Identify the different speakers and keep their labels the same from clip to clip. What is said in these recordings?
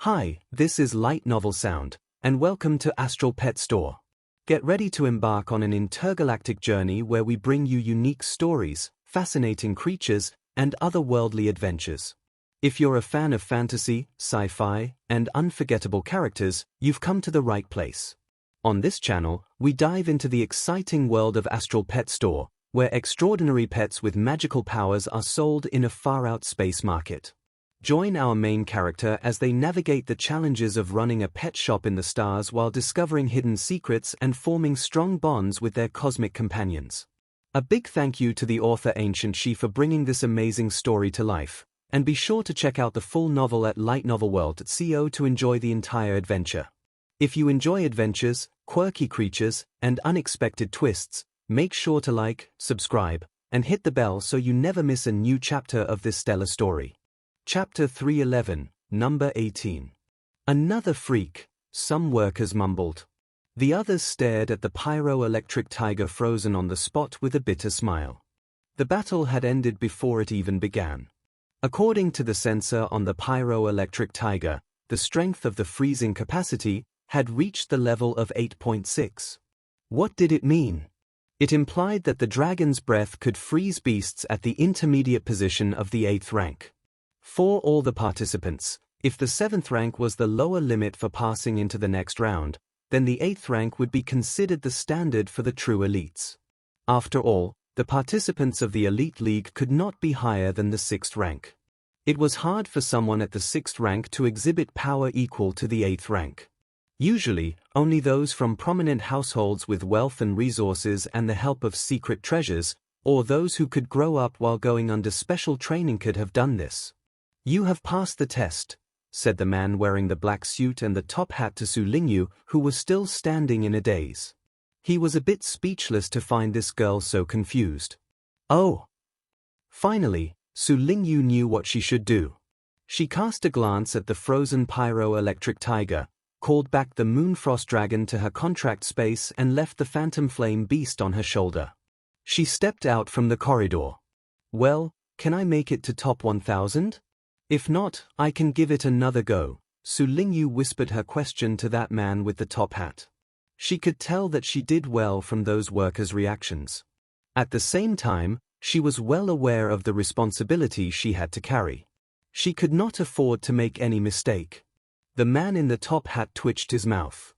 Speaker 1: Hi, this is Light Novel Sound, and welcome to Astral Pet Store. Get ready to embark on an intergalactic journey where we bring you unique stories, fascinating creatures, and otherworldly adventures. If you're a fan of fantasy, sci-fi, and unforgettable characters, you've come to the right place. On this channel, we dive into the exciting world of Astral Pet Store, where extraordinary pets with magical powers are sold in a far-out space market. Join our main character as they navigate the challenges of running a pet shop in the stars while discovering hidden secrets and forming strong bonds with their cosmic companions. A big thank you to the author Ancient She for bringing this amazing story to life, and be sure to check out the full novel at lightnovelworld.co to enjoy the entire adventure. If you enjoy adventures, quirky creatures, and unexpected twists, make sure to like, subscribe, and hit the bell so you never miss a new chapter of this stellar story. Chapter 311, Number 18. Another freak, some workers mumbled. The others stared at the pyroelectric tiger frozen on the spot with a bitter smile. The battle had ended before it even began. According to the sensor on the pyroelectric tiger, the strength of the freezing capacity had reached the level of 8.6. What did it mean? It implied that the dragon's breath could freeze beasts at the intermediate position of the 8th rank. For all the participants, if the 7th rank was the lower limit for passing into the next round, then the 8th rank would be considered the standard for the true elites. After all, the participants of the Elite League could not be higher than the 6th rank. It was hard for someone at the 6th rank to exhibit power equal to the 8th rank. Usually, only those from prominent households with wealth and resources and the help of secret treasures, or those who could grow up while going under special training could have done this. "You have passed the test," said the man wearing the black suit and the top hat to Lingyue, who was still standing in a daze. He was a bit speechless to find this girl so confused. Oh! Finally, Lingyue knew what she should do. She cast a glance at the frozen pyroelectric tiger, called back the Moonfrost dragon to her contract space and left the phantom flame beast on her shoulder. She stepped out from the corridor. "Well, can I make it to top 1000? If not, I can give it another go," Lingyue whispered her question to that man with the top hat. She could tell that she did well from those workers' reactions. At the same time, she was well aware of the responsibility she had to carry. She could not afford to make any mistake. The man in the top hat twitched his mouth.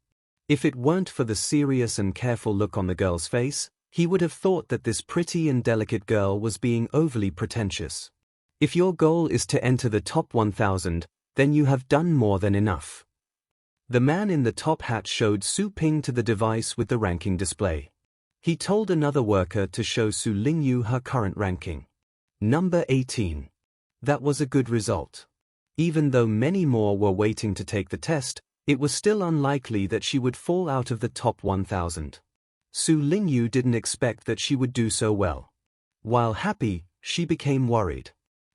Speaker 1: If it weren't for the serious and careful look on the girl's face, he would have thought that this pretty and delicate girl was being overly pretentious. If your goal is to enter the top 1000, then you have done more than enough. The man in the top hat showed Su Ping to the device with the ranking display. He told another worker to show Lingyue her current ranking. Number 18. That was a good result. Even though many more were waiting to take the test, it was still unlikely that she would fall out of the top 1000. Lingyue didn't expect that she would do so well. While happy, she became worried.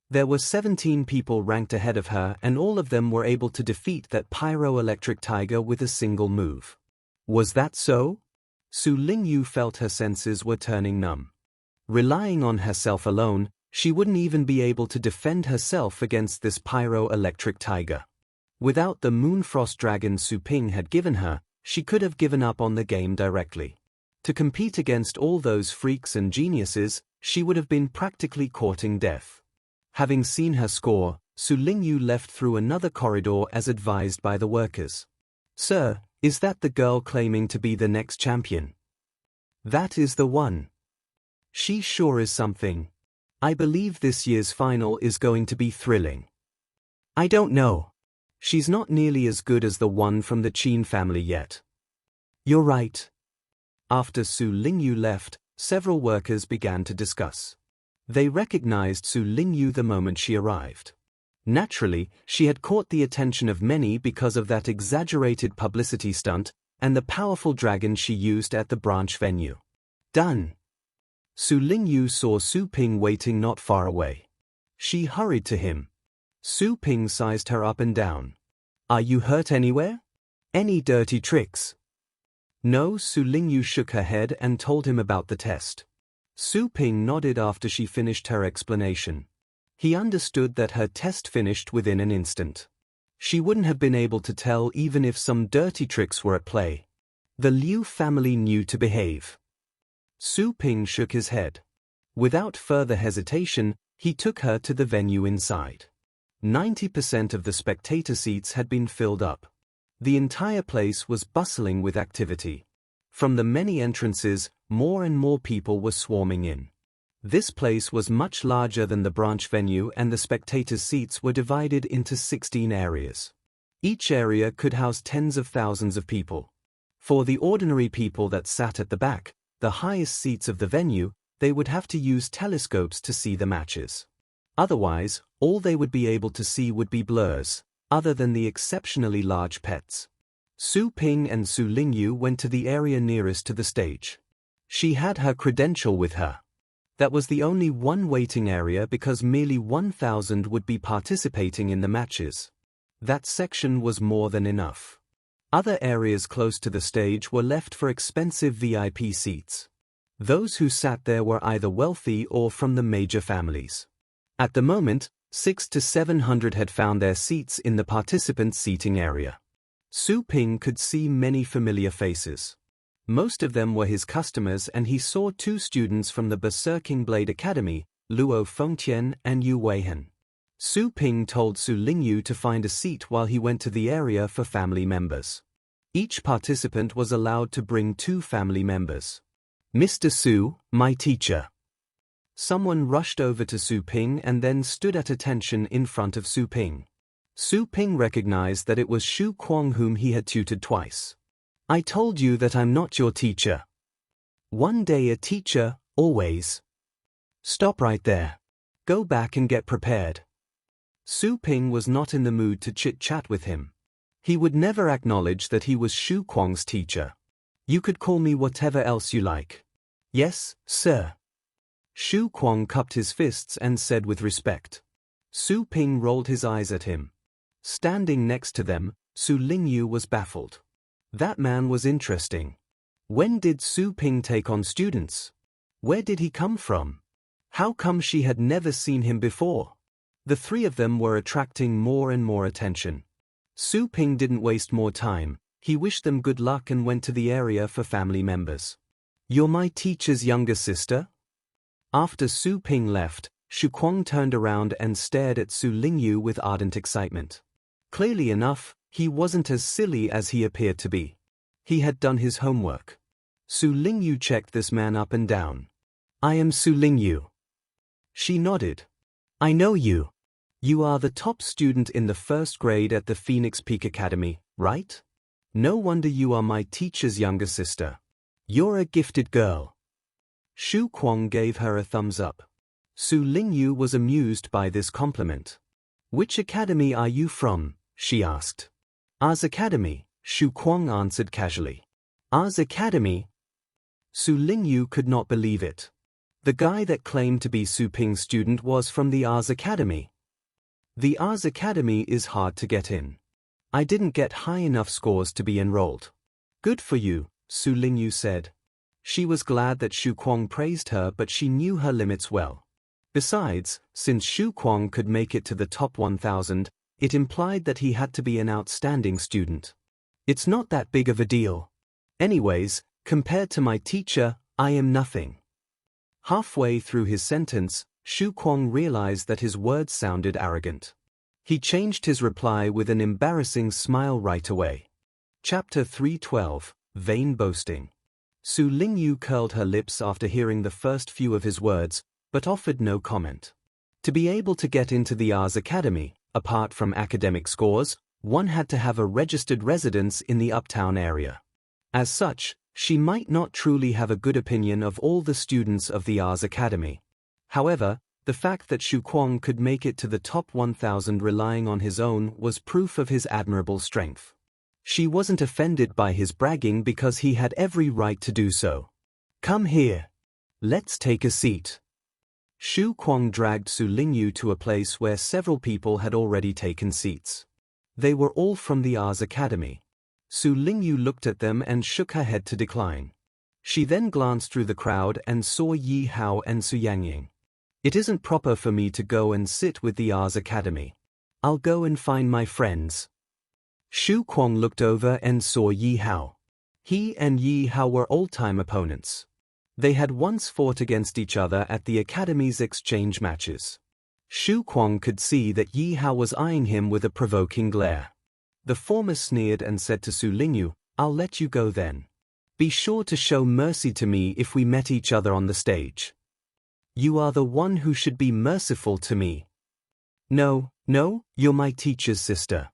Speaker 1: There were 17 people ranked ahead of her and all of them were able to defeat that pyroelectric tiger with a single move. Was that so? Lingyue felt her senses were turning numb. Relying on herself alone, she wouldn't even be able to defend herself against this pyroelectric tiger. Without the Moonfrost dragon Su Ping had given her, she could have given up on the game directly. To compete against all those freaks and geniuses, she would have been practically courting death. Having seen her score, Lingyue left through another corridor as advised by the workers. "Sir, is that the girl claiming to be the next champion?" "That is the one. She sure is something. I believe this year's final is going to be thrilling." "I don't know. She's not nearly as good as the one from the Qin family yet." "You're right." After Lingyue left, several workers began to discuss. They recognized Lingyue the moment she arrived. Naturally, she had caught the attention of many because of that exaggerated publicity stunt and the powerful dragon she used at the branch venue. Done. Lingyue saw Su Ping waiting not far away. She hurried to him. Su Ping sized her up and down. "Are you hurt anywhere? Any dirty tricks?" No. Lingyue shook her head and told him about the test. Su Ping nodded after she finished her explanation. He understood that her test finished within an instant. She wouldn't have been able to tell even if some dirty tricks were at play. The Liu family knew to behave. Su Ping shook his head. Without further hesitation, he took her to the venue inside. 90% of the spectator seats had been filled up. The entire place was bustling with activity. From the many entrances, more and more people were swarming in. This place was much larger than the branch venue, and the spectators' seats were divided into 16 areas. Each area could house tens of thousands of people. For the ordinary people that sat at the back, the highest seats of the venue, they would have to use telescopes to see the matches. Otherwise, all they would be able to see would be blurs, other than the exceptionally large pets. Su Ping and Su Lingyue went to the area nearest to the stage. She had her credential with her. That was the only one waiting area because merely 1,000 would be participating in the matches. That section was more than enough. Other areas close to the stage were left for expensive VIP seats. Those who sat there were either wealthy or from the major families. At the moment, 600 to 700 had found their seats in the participant seating area. Su Ping could see many familiar faces. Most of them were his customers, and he saw 2 students from the Berserking Blade Academy, Luo Fengtian and Yu Weihen. Su Ping told Su Lingyue to find a seat while he went to the area for family members. Each participant was allowed to bring 2 family members. "Mr. Su, my teacher." Someone rushed over to Su Ping and then stood at attention in front of Su Ping. Su Ping recognized that it was Shu Kuang, whom he had tutored twice. "I told you that I'm not your teacher." "One day a teacher, always." "Stop right there. Go back and get prepared." Su Ping was not in the mood to chit-chat with him. He would never acknowledge that he was Shu Kuang's teacher. "You could call me whatever else you like." "Yes, sir." Shu Kuang cupped his fists and said with respect. Su Ping rolled his eyes at him. Standing next to them, Su Lingyue was baffled. That man was interesting. When did Su Ping take on students? Where did he come from? How come she had never seen him before? The 3 of them were attracting more and more attention. Su Ping didn't waste more time. He wished them good luck and went to the area for family members. "You're my teacher's younger sister?" After Su Ping left, Shu Kuang turned around and stared at Su Lingyue with ardent excitement. Clearly enough, he wasn't as silly as he appeared to be. He had done his homework. Su Lingyue checked this man up and down. "I am Su Lingyue." She nodded. "I know you. You are the top student in the 1st grade at the Phoenix Peak Academy, right? No wonder you are my teacher's younger sister. You're a gifted girl." Shu Kuang gave her a thumbs up. Su Lingyue was amused by this compliment. "Which academy are you from?" she asked. "Ours Academy," Shu Kuang answered casually. "Ours Academy?" Su Lingyue could not believe it. The guy that claimed to be Su Ping's student was from the Ours Academy. "The Ours Academy is hard to get in. I didn't get high enough scores to be enrolled." "Good for you," Su Lingyue said. She was glad that Shu Kuang praised her, but she knew her limits well. Besides, since Shu Kuang could make it to the top 1,000, it implied that he had to be an outstanding student. "It's not that big of a deal. Anyways, compared to my teacher, I am nothing." Halfway through his sentence, Shu Kuang realized that his words sounded arrogant. He changed his reply with an embarrassing smile right away. Chapter 312, Vain Boasting. Su Lingyue curled her lips after hearing the first few of his words, but offered no comment. To be able to get into the Ours Academy, apart from academic scores, one had to have a registered residence in the uptown area. As such, she might not truly have a good opinion of all the students of the Ours Academy. However, the fact that Shu Kuang could make it to the top 1,000 relying on his own was proof of his admirable strength. She wasn't offended by his bragging because he had every right to do so. "Come here. Let's take a seat." Shu Kuang dragged Su Lingyue to a place where several people had already taken seats. They were all from the Ours Academy. Su Lingyue looked at them and shook her head to decline. She then glanced through the crowd and saw Yi Hao and Su Yangying. "It isn't proper for me to go and sit with the Ours Academy. I'll go and find my friends. Shu Kuang looked over and saw Yi Hao. He and Yi Hao were old-time opponents. They had once fought against each other at the Academy's exchange matches. Shu Kuang could see that Yi Hao was eyeing him with a provoking glare. The former sneered and said to Su Lingyue, "I'll let you go then. Be sure to show mercy to me if we met each other on the stage. You are the one who should be merciful to me." No, you're my teacher's sister.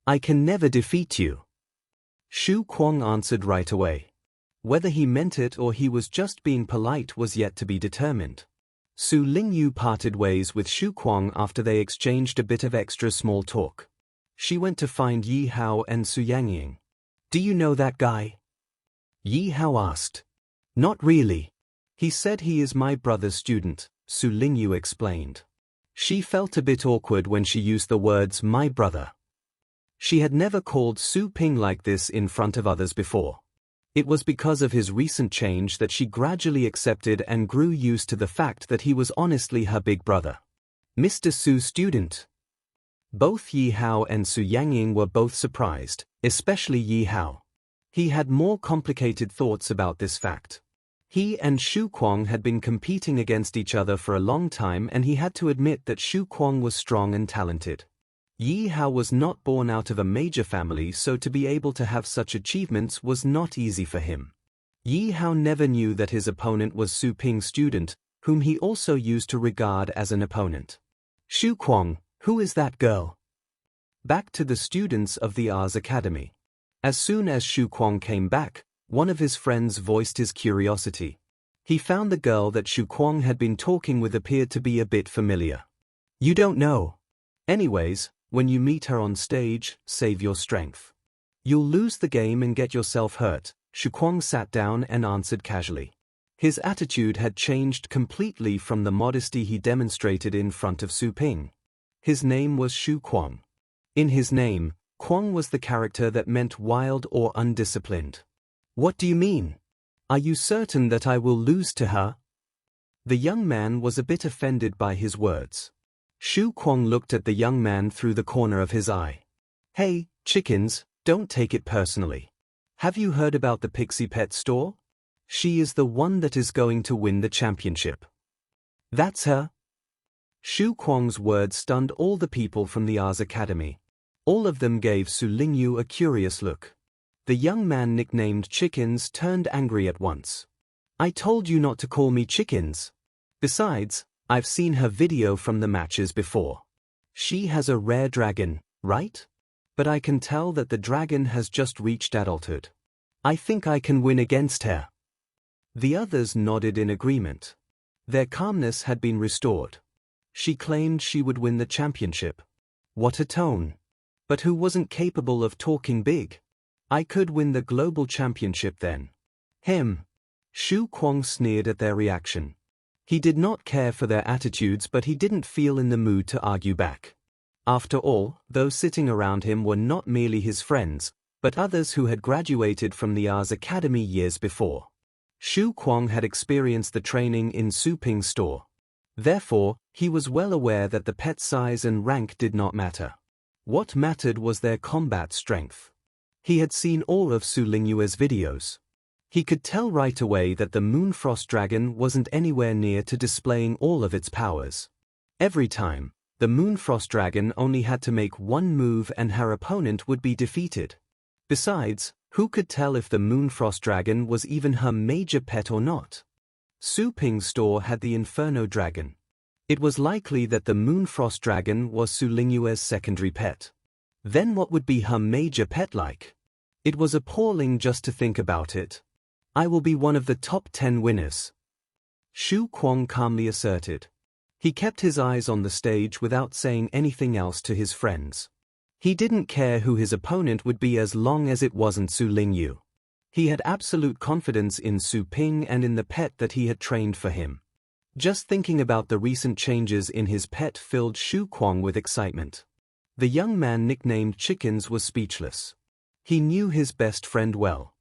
Speaker 1: I can never defeat you." Shu Kuang answered right away. Whether he meant it or he was just being polite was yet to be determined. Su Lingyue parted ways with Shu Kuang after they exchanged a bit of extra small talk. She went to find Yi Hao and Su Yangying. "Do you know that guy?" Yi Hao asked. "Not really. He said he is my brother's student," Su Lingyue explained. She felt a bit awkward when she used the words "my brother." She had never called Su Ping like this in front of others before. It was because of his recent change that she gradually accepted and grew used to the fact that he was honestly her big brother. "Mr. Su's student." Both Yi Hao and Su Yangying were both surprised, especially Yi Hao. He had more complicated thoughts about this fact. He and Shu Kuang had been competing against each other for a long time, and he had to admit that Shu Kuang was strong and talented. Yi Hao was not born out of a major family, so to be able to have such achievements was not easy for him. Yi Hao never knew that his opponent was Su Ping's student, whom he also used to regard as an opponent. "Shu Kuang, who is that girl?" Back to the students of the Ars Academy. As soon as Shu Kuang came back, one of his friends voiced his curiosity. He found the girl that Shu Kuang had been talking with appeared to be a bit familiar. "You don't know. Anyways, when you meet her on stage, save your strength. You'll lose the game and get yourself hurt." Shu Kuang sat down and answered casually. His attitude had changed completely from the modesty he demonstrated in front of Su Ping. His name was Shu Kuang. In his name, Kuang was the character that meant wild or undisciplined. "What do you mean? Are you certain that I will lose to her?" The young man was a bit offended by his words. Shu Kuang looked at the young man through the corner of his eye. "Hey, chickens, don't take it personally. Have you heard about the Pixie Pet store? She is the one that is going to win the championship." "That's her?" Shu Kuang's words stunned all the people from the Ars Academy. All of them gave Su Lingyue a curious look. The young man nicknamed Chickens turned angry at once. "I told you not to call me Chickens. Besides, I've seen her video from the matches before. She has a rare dragon, right? But I can tell that the dragon has just reached adulthood. I think I can win against her." The others nodded in agreement. Their calmness had been restored. She claimed she would win the championship. What a tone. But who wasn't capable of talking big? "I could win the global championship then." "Him." Shu Kuang sneered at their reaction. He did not care for their attitudes, but he didn't feel in the mood to argue back. After all, those sitting around him were not merely his friends, but others who had graduated from the Ars Academy years before. Shu Kuang had experienced the training in Su Ping's store. Therefore, he was well aware that the pet size and rank did not matter. What mattered was their combat strength. He had seen all of Su Lingyue's videos. He could tell right away that the Moonfrost Dragon wasn't anywhere near to displaying all of its powers. Every time, the Moonfrost Dragon only had to make one move and her opponent would be defeated. Besides, who could tell if the Moonfrost Dragon was even her major pet or not? Su Ping's store had the Inferno Dragon. It was likely that the Moonfrost Dragon was Su Lingyue's secondary pet. Then what would be her major pet like? It was appalling just to think about it. "I will be one of the top 10 winners," Shu Kuang calmly asserted. He kept his eyes on the stage without saying anything else to his friends. He didn't care who his opponent would be as long as it wasn't Su Lingyue. He had absolute confidence in Su Ping and in the pet that he had trained for him. Just thinking about the recent changes in his pet filled Shu Kuang with excitement. The young man nicknamed Chickens was speechless. He knew his best friend well.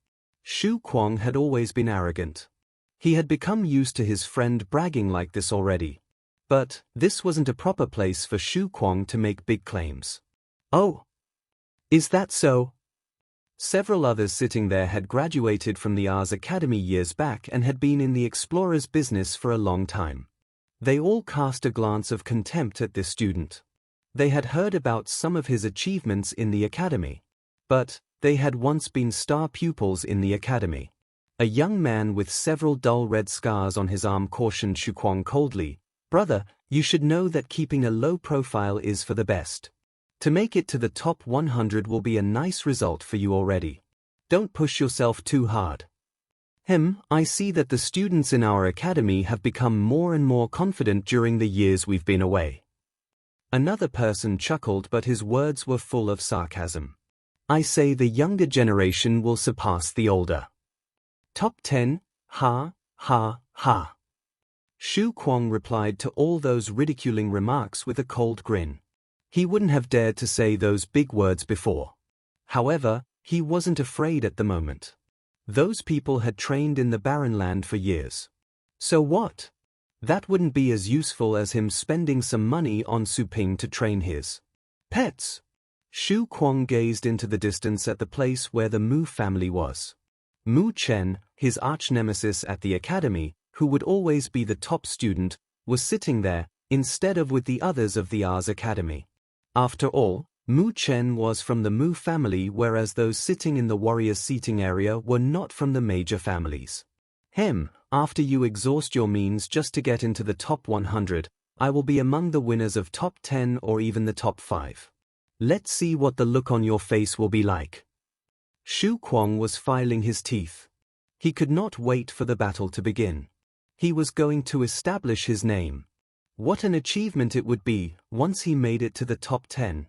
Speaker 1: Shu Kuang had always been arrogant. He had become used to his friend bragging like this already. But this wasn't a proper place for Shu Kuang to make big claims. Oh, is that so? Several others sitting there had graduated from the Ars Academy years back and had been in the explorer's business for a long time. They all cast a glance of contempt at this student. They had heard about some of his achievements in the academy. But they had once been star pupils in the academy. A young man with several dull red scars on his arm cautioned Shu Kuang coldly, "Brother, you should know that keeping a low profile is for the best. To make it to the top 100 will be a nice result for you already. Don't push yourself too hard." I see that the students in our academy have become more and more confident during the years we've been away. Another person chuckled, but his words were full of sarcasm. I say the younger generation will surpass the older. Top 10, ha, ha, ha. Shu Kuang replied to all those ridiculing remarks with a cold grin. He wouldn't have dared to say those big words before. However, he wasn't afraid at the moment. Those people had trained in the barren land for years. So what? That wouldn't be as useful as him spending some money on Sibling to train his pets. Shu Kuang gazed into the distance at the place where the Mu family was. Mu Chen, his arch-nemesis at the academy, who would always be the top student, was sitting there, instead of with the others of the Ars Academy. After all, Mu Chen was from the Mu family, whereas those sitting in the warriors' seating area were not from the major families. After you exhaust your means just to get into the top 100, I will be among the winners of top 10 or even the top 5. Let's see what the look on your face will be like. Shu Kuang was filing his teeth. He could not wait for the battle to begin. He was going to establish his name. What an achievement it would be once he made it to the top 10.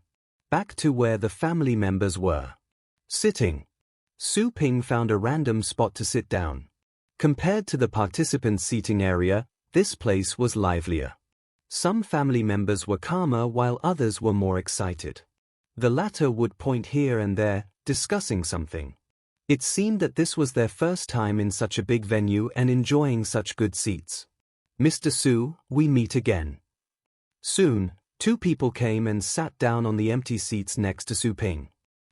Speaker 1: Back to where the family members were sitting. Sibling found a random spot to sit down. Compared to the participants' seating area, this place was livelier. Some family members were calmer while others were more excited. The latter would point here and there, discussing something. It seemed that this was their first time in such a big venue and enjoying such good seats. Mr. Su, we meet again. Soon, two people came and sat down on the empty seats next to Sibling.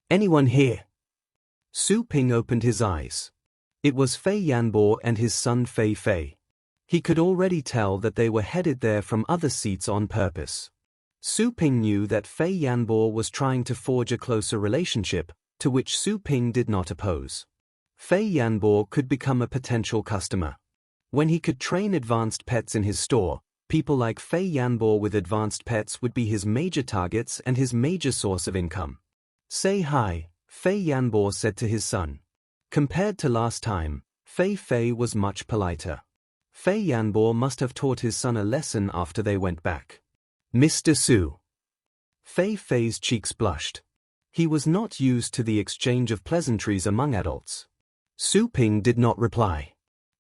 Speaker 1: Anyone here? Sibling opened his eyes. It was Fei Yanbo and his son Fei Fei. He could already tell that they were headed there from other seats on purpose. Sibling knew that Fei Yanbo was trying to forge a closer relationship, to which Sibling did not oppose. Fei Yanbo could become a potential customer. When he could train advanced pets in his store, people like Fei Yanbo with advanced pets would be his major targets and his major source of income. Say hi, Fei Yanbo said to his son. Compared to last time, Fei Fei was much politer. Fei Yanbo must have taught his son a lesson after they went back. Mr. Su. Fei Fei's cheeks blushed. He was not used to the exchange of pleasantries among adults. Sibling did not reply.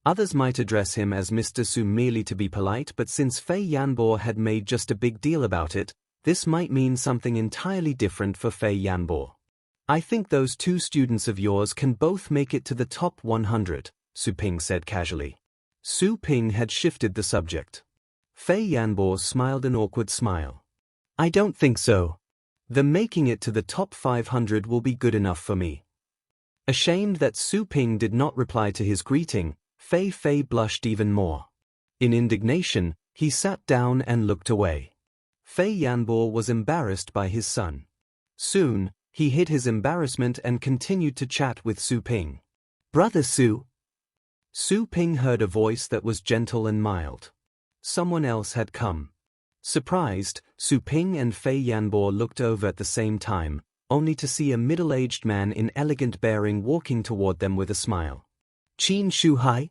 Speaker 1: Others might address him as Mr. Su merely to be polite, but since Fei Yanbo had made just a big deal about it, this might mean something entirely different for Fei Yanbo. I think those two students of yours can both make it to the top 100, Sibling said casually. Sibling had shifted the subject. Fei Yanbo smiled an awkward smile. I don't think so. The making it to the top 500 will be good enough for me. Ashamed that Sibling did not reply to his greeting, Fei Fei blushed even more. In indignation, he sat down and looked away. Fei Yanbo was embarrassed by his son. Soon, he hid his embarrassment and continued to chat with Sibling. Brother Su. Sibling heard a voice that was gentle and mild. Someone else had come. Surprised, Sibling and Fei Yanbo looked over at the same time, only to see a middle-aged man in elegant bearing walking toward them with a smile. Qin Shuhai?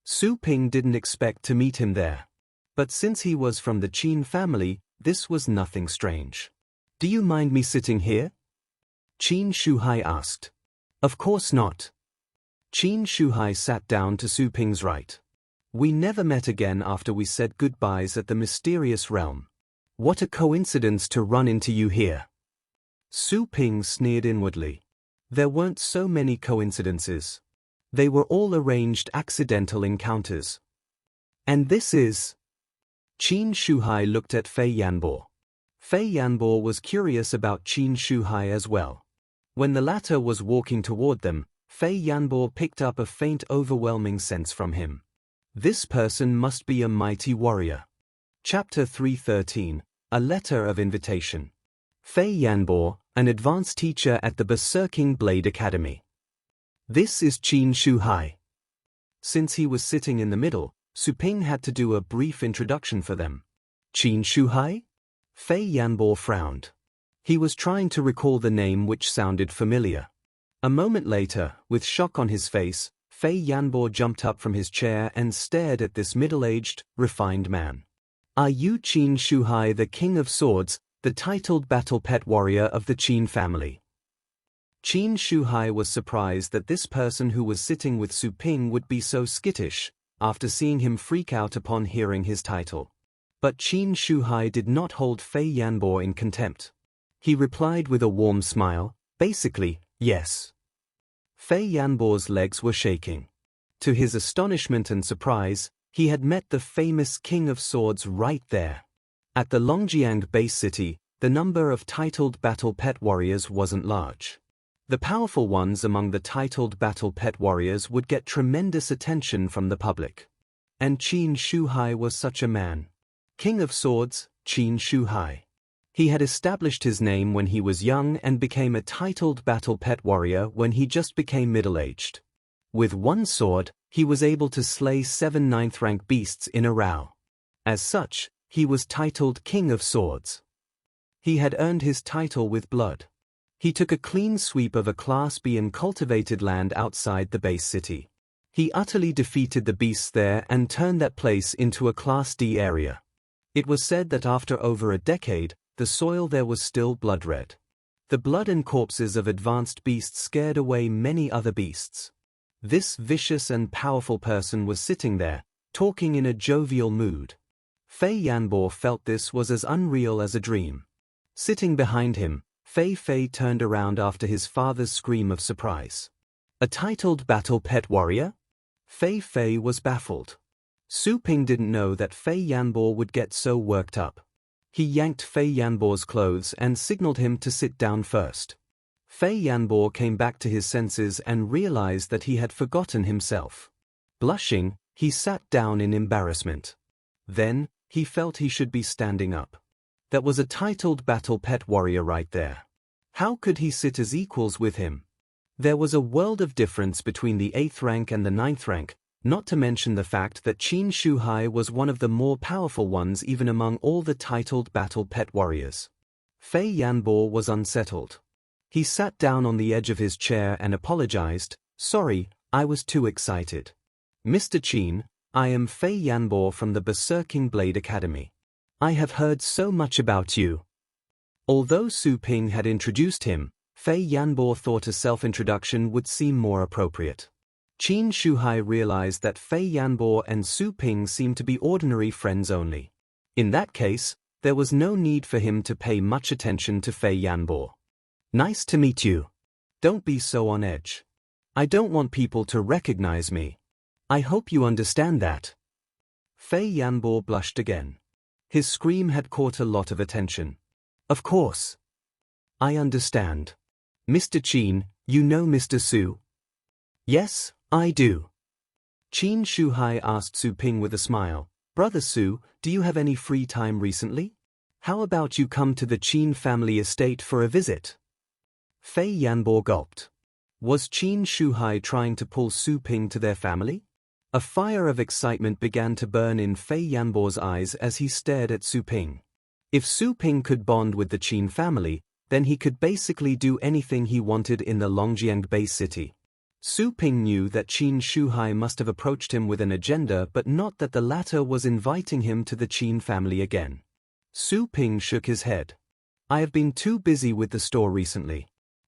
Speaker 1: Sibling didn't expect to meet him there. But since he was from the Qin family, this was nothing strange. Do you mind me sitting here? Qin Shuhai asked. Of course not. Qin Shuhai sat down to Sibling's right. We never met again after we said goodbyes at the mysterious realm. What a coincidence to run into you here. Sibling sneered inwardly. There weren't so many coincidences. They were all arranged accidental encounters. And this is... Qin Shuhai looked at Fei Yanbo. Fei Yanbo was curious about Qin Shuhai as well. When the latter was walking toward them, Fei Yanbo picked up a faint overwhelming sense from him. This person must be a mighty warrior. Chapter 313, A Letter of Invitation. Fei Yanbo, an advanced teacher at the Berserking Blade Academy. This is Qin Shuhai. Since he was sitting in the middle, Suping had to do a brief introduction for them. Qin Shuhai? Fei Yanbo frowned. He was trying to recall the name which sounded familiar. A moment later, with shock on his face, Fei Yanbo jumped up from his chair and stared at this middle-aged, refined man. Are you Qin Shuhai, the King of Swords, the titled battle pet warrior of the Qin family? Qin Shuhai was surprised that this person who was sitting with Suping would be so skittish, after seeing him freak out upon hearing his title. But Qin Shuhai did not hold Fei Yanbo in contempt. He replied with a warm smile, basically, yes. Fei Yanbo's legs were shaking. To his astonishment and surprise, he had met the famous King of Swords right there. At the Longjiang base city, the number of titled battle pet warriors wasn't large. The powerful ones among the titled battle pet warriors would get tremendous attention from the public. And Qin Shuhai was such a man. King of Swords, Qin Shuhai. He had established his name when he was young and became a titled battle pet warrior when he just became middle-aged. With one sword, he was able to slay 7 ninth-rank beasts in a row. As such, he was titled King of Swords. He had earned his title with blood. He took a clean sweep of a Class B and cultivated land outside the base city. He utterly defeated the beasts there and turned that place into a Class D area. It was said that after over a decade, the soil there was still blood-red. The blood and corpses of advanced beasts scared away many other beasts. This vicious and powerful person was sitting there, talking in a jovial mood. Fei Yanbo felt this was as unreal as a dream. Sitting behind him, Fei turned around after his father's scream of surprise. A titled battle pet warrior? Fei was baffled. Suping didn't know that Fei Yanbo would get so worked up. He yanked Fei Yanbo's clothes and signaled him to sit down first. Fei Yanbo came back to his senses and realized that he had forgotten himself. Blushing, he sat down in embarrassment. Then, he felt he should be standing up. That was a titled battle pet warrior right there. How could he sit as equals with him? There was a world of difference between the 8th rank and the 9th rank, not to mention the fact that Qin Shuhai was one of the more powerful ones even among all the titled battle pet warriors. Fei Yanbo was unsettled. He sat down on the edge of his chair and apologized, "Sorry, I was too excited. Mr. Qin, I am Fei Yanbo from the Berserking Blade Academy. I have heard so much about you." Although Suping had introduced him, Fei Yanbo thought a self-introduction would seem more appropriate. Qin Shuhai realized that Fei Yanbo and Suping seemed to be ordinary friends only. In that case, there was no need for him to pay much attention to Fei Yanbo. "Nice to meet you. Don't be so on edge. I don't want people to recognize me. I hope you understand that." Fei Yanbo blushed again. His scream had caught a lot of attention. "Of course. I understand. Mr. Qin, you know Mr. Su?" "Yes, I do." Qin Shuhai asked Suping with a smile, "Brother Su, do you have any free time recently? How about you come to the Qin family estate for a visit?" Fei Yanbo gulped. Was Qin Shuhai trying to pull Suping to their family? A fire of excitement began to burn in Fei Yanbo's eyes as he stared at Suping. If Suping could bond with the Qin family, then he could basically do anything he wanted in the Longjiang base city. Suping knew that Qin Shuhai must have approached him with an agenda, but not that the latter was inviting him to the Qin family again. Suping shook his head. "I have been too busy with the store recently.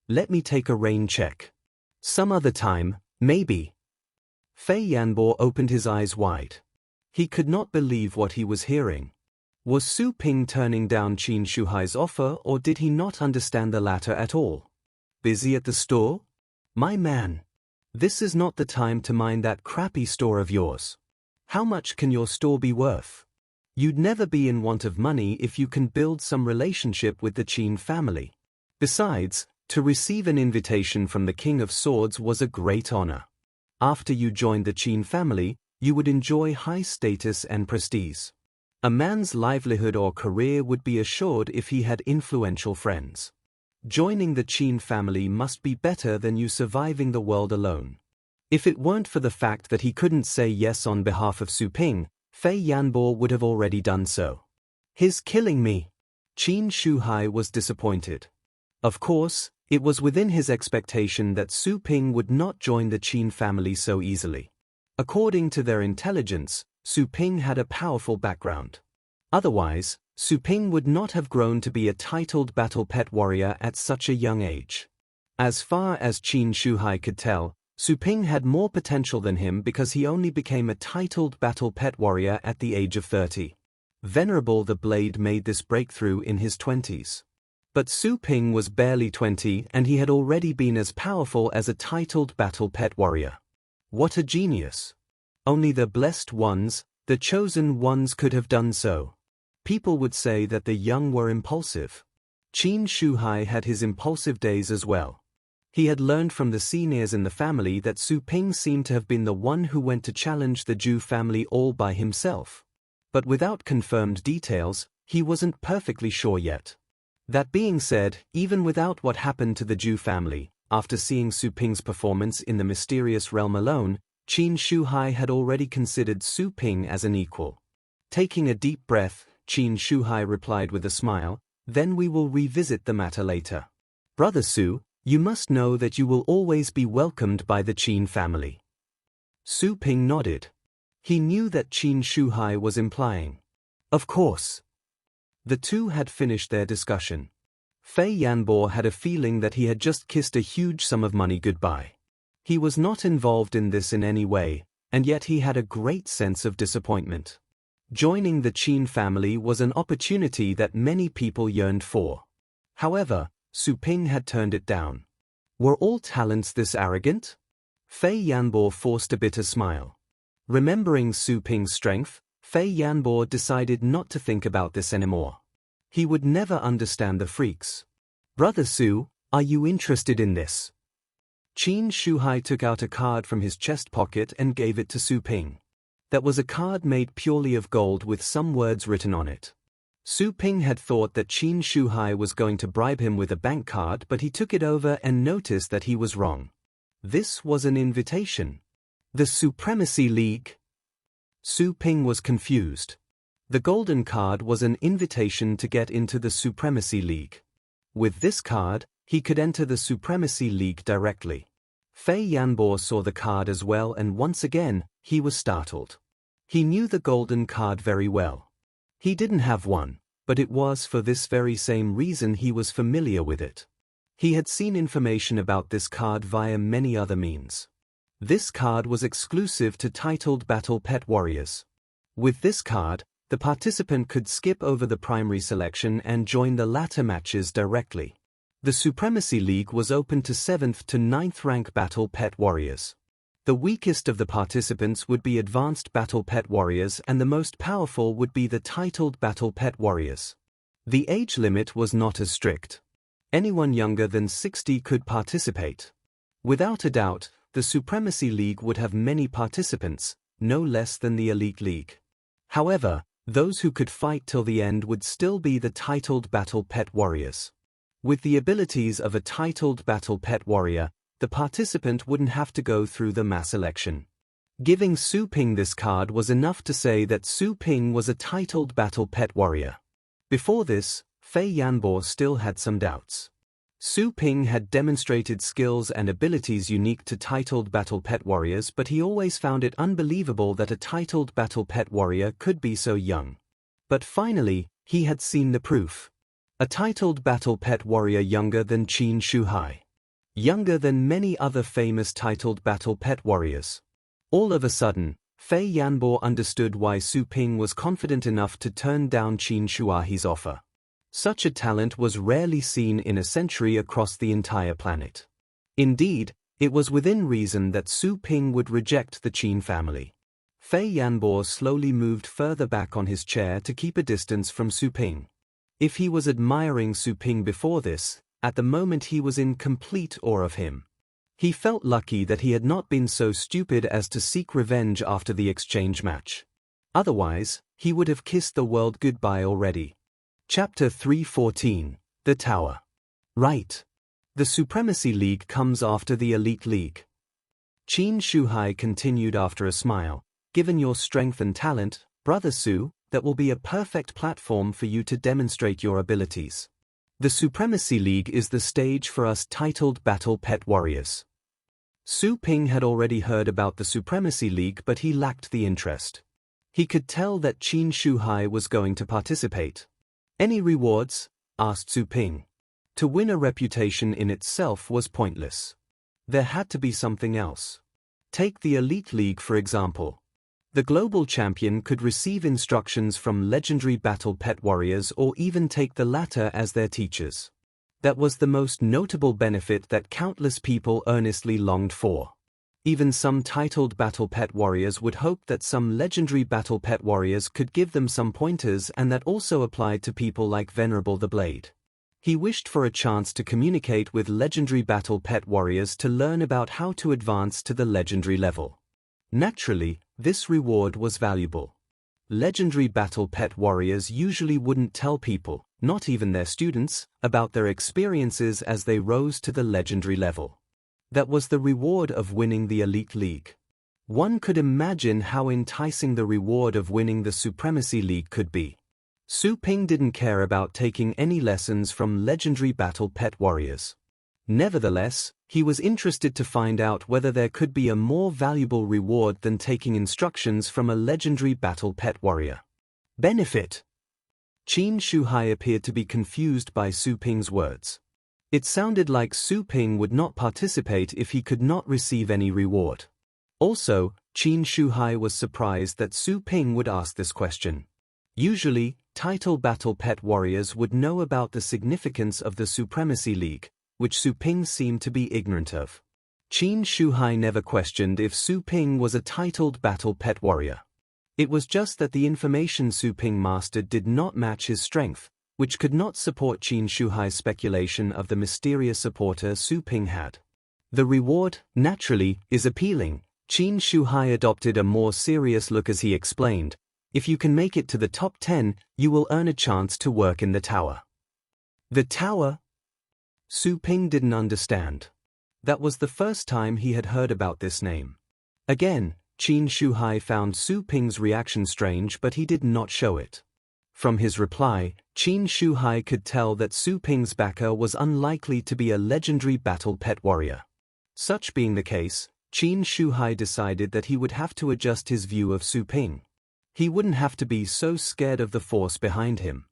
Speaker 1: Let me take a rain check. Some other time, maybe." Fei Yanbo opened his eyes wide. He could not believe what he was hearing. Was Suping turning down Qin Shuhai's offer, or did he not understand the latter at all? "Busy at the store? My man. This is not the time to mind that crappy store of yours. How much can your store be worth? You'd never be in want of money if you can build some relationship with the Qin family. Besides, to receive an invitation from the King of Swords was a great honor. After you joined the Qin family, you would enjoy high status and prestige. A man's livelihood or career would be assured if he had influential friends. Joining the Qin family must be better than you surviving the world alone. If it weren't for the fact that he couldn't say yes on behalf of Su Ping, Fei Yanbo would have already done so. His killing me. Qin Shuhai was disappointed. Of course, it was within his expectation that Su Ping would not join the Qin family so easily. According to their intelligence, Su Ping had a powerful background. Otherwise, Su Ping would not have grown to be a titled battle pet warrior at such a young age. As far as Qin Shuhai could tell, Su Ping had more potential than him because he only became a titled battle pet warrior at the age of 30. Venerable the Blade made this breakthrough in his 20s. But Su Ping was barely 20 and he had already been as powerful as a titled battle pet warrior. What a genius! Only the blessed ones, the chosen ones could have done so. People would say that the young were impulsive. Qin Shuhai had his impulsive days as well. He had learned from the seniors in the family that Su Ping seemed to have been the one who went to challenge the Zhu family all by himself. But without confirmed details, he wasn't perfectly sure yet. That being said, even without what happened to the Zhu family, after seeing Su Ping's performance in the mysterious realm alone, Qin Shuhai had already considered Su Ping as an equal. Taking a deep breath, Qin Shuhai replied with a smile, "Then we will revisit the matter later. Brother Su, you must know that you will always be welcomed by the Qin family." Su Ping nodded. He knew that Qin Shuhai was implying, "Of course." The two had finished their discussion. Fei Yanbo had a feeling that he had just kissed a huge sum of money goodbye. He was not involved in this in any way, and yet he had a great sense of disappointment. Joining the Qin family was an opportunity that many people yearned for. However, Su Ping had turned it down. Were all talents this arrogant? Fei Yanbo forced a bitter smile. Remembering Su Ping's strength, Fei Yanbo decided not to think about this anymore. He would never understand the freaks. "Brother Su, are you interested in this?" Qin Shuhai took out a card from his chest pocket and gave it to Su Ping. That was a card made purely of gold with some words written on it. Su Ping had thought that Qin Shuhai was going to bribe him with a bank card, but he took it over and noticed that he was wrong. This was an invitation. The Supremacy League? Su Ping was confused. The golden card was an invitation to get into the Supremacy League. With this card, he could enter the Supremacy League directly. Fei Yanbo saw the card as well and once again, he was startled. He knew the golden card very well. He didn't have one, but it was for this very same reason he was familiar with it. He had seen information about this card via many other means. This card was exclusive to titled battle pet warriors. With this card, the participant could skip over the primary selection and join the latter matches directly. The Supremacy League was open to 7th to 9th rank battle pet warriors. The weakest of the participants would be advanced battle pet warriors and the most powerful would be the titled battle pet warriors. The age limit was not as strict. Anyone younger than 60 could participate. Without a doubt, the Supremacy League would have many participants, no less than the Elite League. However, those who could fight till the end would still be the titled battle pet warriors. With the abilities of a titled battle pet warrior, the participant wouldn't have to go through the mass election. Giving Su Ping this card was enough to say that Su Ping was a titled battle pet warrior. Before this, Fei Yanbo still had some doubts. Su Ping had demonstrated skills and abilities unique to titled battle pet warriors, but he always found it unbelievable that a titled battle pet warrior could be so young. But finally, he had seen the proof. A titled battle pet warrior younger than Qin Shuhai. Younger than many other famous titled battle pet warriors. All of a sudden, Fei Yanbo understood why Su Ping was confident enough to turn down Qin Shuai's offer. Such a talent was rarely seen in a century across the entire planet. Indeed, it was within reason that Su Ping would reject the Qin family. Fei Yanbo slowly moved further back on his chair to keep a distance from Su Ping. If he was admiring Su Ping before this, at the moment he was in complete awe of him. He felt lucky that he had not been so stupid as to seek revenge after the exchange match. Otherwise, he would have kissed the world goodbye already. Chapter 314, The Tower. Right. The Supremacy League comes after the Elite League. Qin Shuhai continued after a smile. Given your strength and talent, Brother Su, that will be a perfect platform for you to demonstrate your abilities. The Supremacy League is the stage for us titled Battle Pet Warriors. Su Ping had already heard about the Supremacy League, but he lacked the interest. He could tell that Qin Shuhai was going to participate. Any rewards? Asked Su Ping. To win a reputation in itself was pointless. There had to be something else. Take the Elite League for example. The global champion could receive instructions from legendary battle pet warriors or even take the latter as their teachers. That was the most notable benefit that countless people earnestly longed for. Even some titled battle pet warriors would hope that some legendary battle pet warriors could give them some pointers, and that also applied to people like Venerable the Blade. He wished for a chance to communicate with legendary battle pet warriors to learn about how to advance to the legendary level. Naturally, this reward was valuable. Legendary battle pet warriors usually wouldn't tell people, not even their students, about their experiences as they rose to the legendary level. That was the reward of winning the Elite League. One could imagine how enticing the reward of winning the Supremacy League could be. Su Ping didn't care about taking any lessons from legendary battle pet warriors. Nevertheless, he was interested to find out whether there could be a more valuable reward than taking instructions from a legendary battle pet warrior. Benefit. Qin Shuhai appeared to be confused by Su Ping's words. It sounded like Su Ping would not participate if he could not receive any reward. Also, Qin Shuhai was surprised that Su Ping would ask this question. Usually, title battle pet warriors would know about the significance of the Supremacy League, which Su Ping seemed to be ignorant of. Qin Shuhai never questioned if Su Ping was a titled battle pet warrior. It was just that the information Su Ping mastered did not match his strength, which could not support Qin Shuhai's speculation of the mysterious supporter Su Ping had. The reward, naturally, is appealing. Qin Shuhai adopted a more serious look as he explained, if you can make it to the top 10, you will earn a chance to work in the tower. The tower? Su Ping didn't understand. That was the first time he had heard about this name. Again, Qin Shuhai found Su Ping's reaction strange, but he did not show it. From his reply, Qin Shuhai could tell that Su Ping's backer was unlikely to be a legendary battle pet warrior. Such being the case, Qin Shuhai decided that he would have to adjust his view of Su Ping. He wouldn't have to be so scared of the force behind him.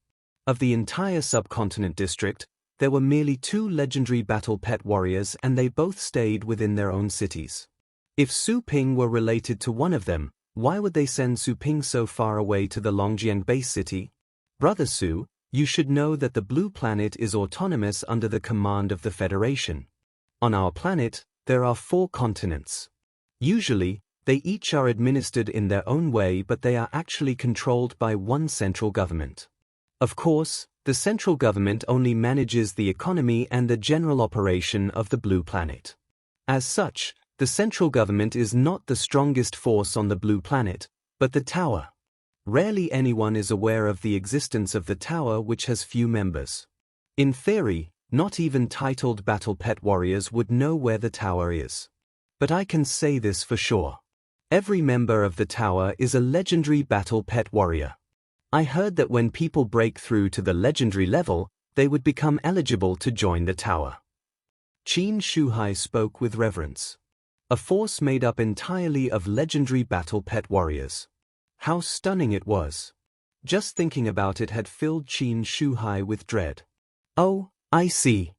Speaker 1: Of the entire subcontinent district, there were merely 2 legendary battle pet warriors, and they both stayed within their own cities. If Su Ping were related to one of them, why would they send Su Ping so far away to the Longjiang base city? Brother Su, you should know that the Blue Planet is autonomous under the command of the Federation. On our planet, there are 4 continents. Usually, they each are administered in their own way, but they are actually controlled by one central government. Of course, the central government only manages the economy and the general operation of the Blue Planet. As such, the central government is not the strongest force on the Blue Planet, but the tower. Rarely anyone is aware of the existence of the tower, which has few members. In theory, not even titled battle pet warriors would know where the tower is. But I can say this for sure. Every member of the tower is a legendary battle pet warrior. I heard that when people break through to the legendary level, they would become eligible to join the tower. Qin Shuhai spoke with reverence. A force made up entirely of legendary battle pet warriors. How stunning it was. Just thinking about it had filled Qin Shuhai with dread. Oh, I see.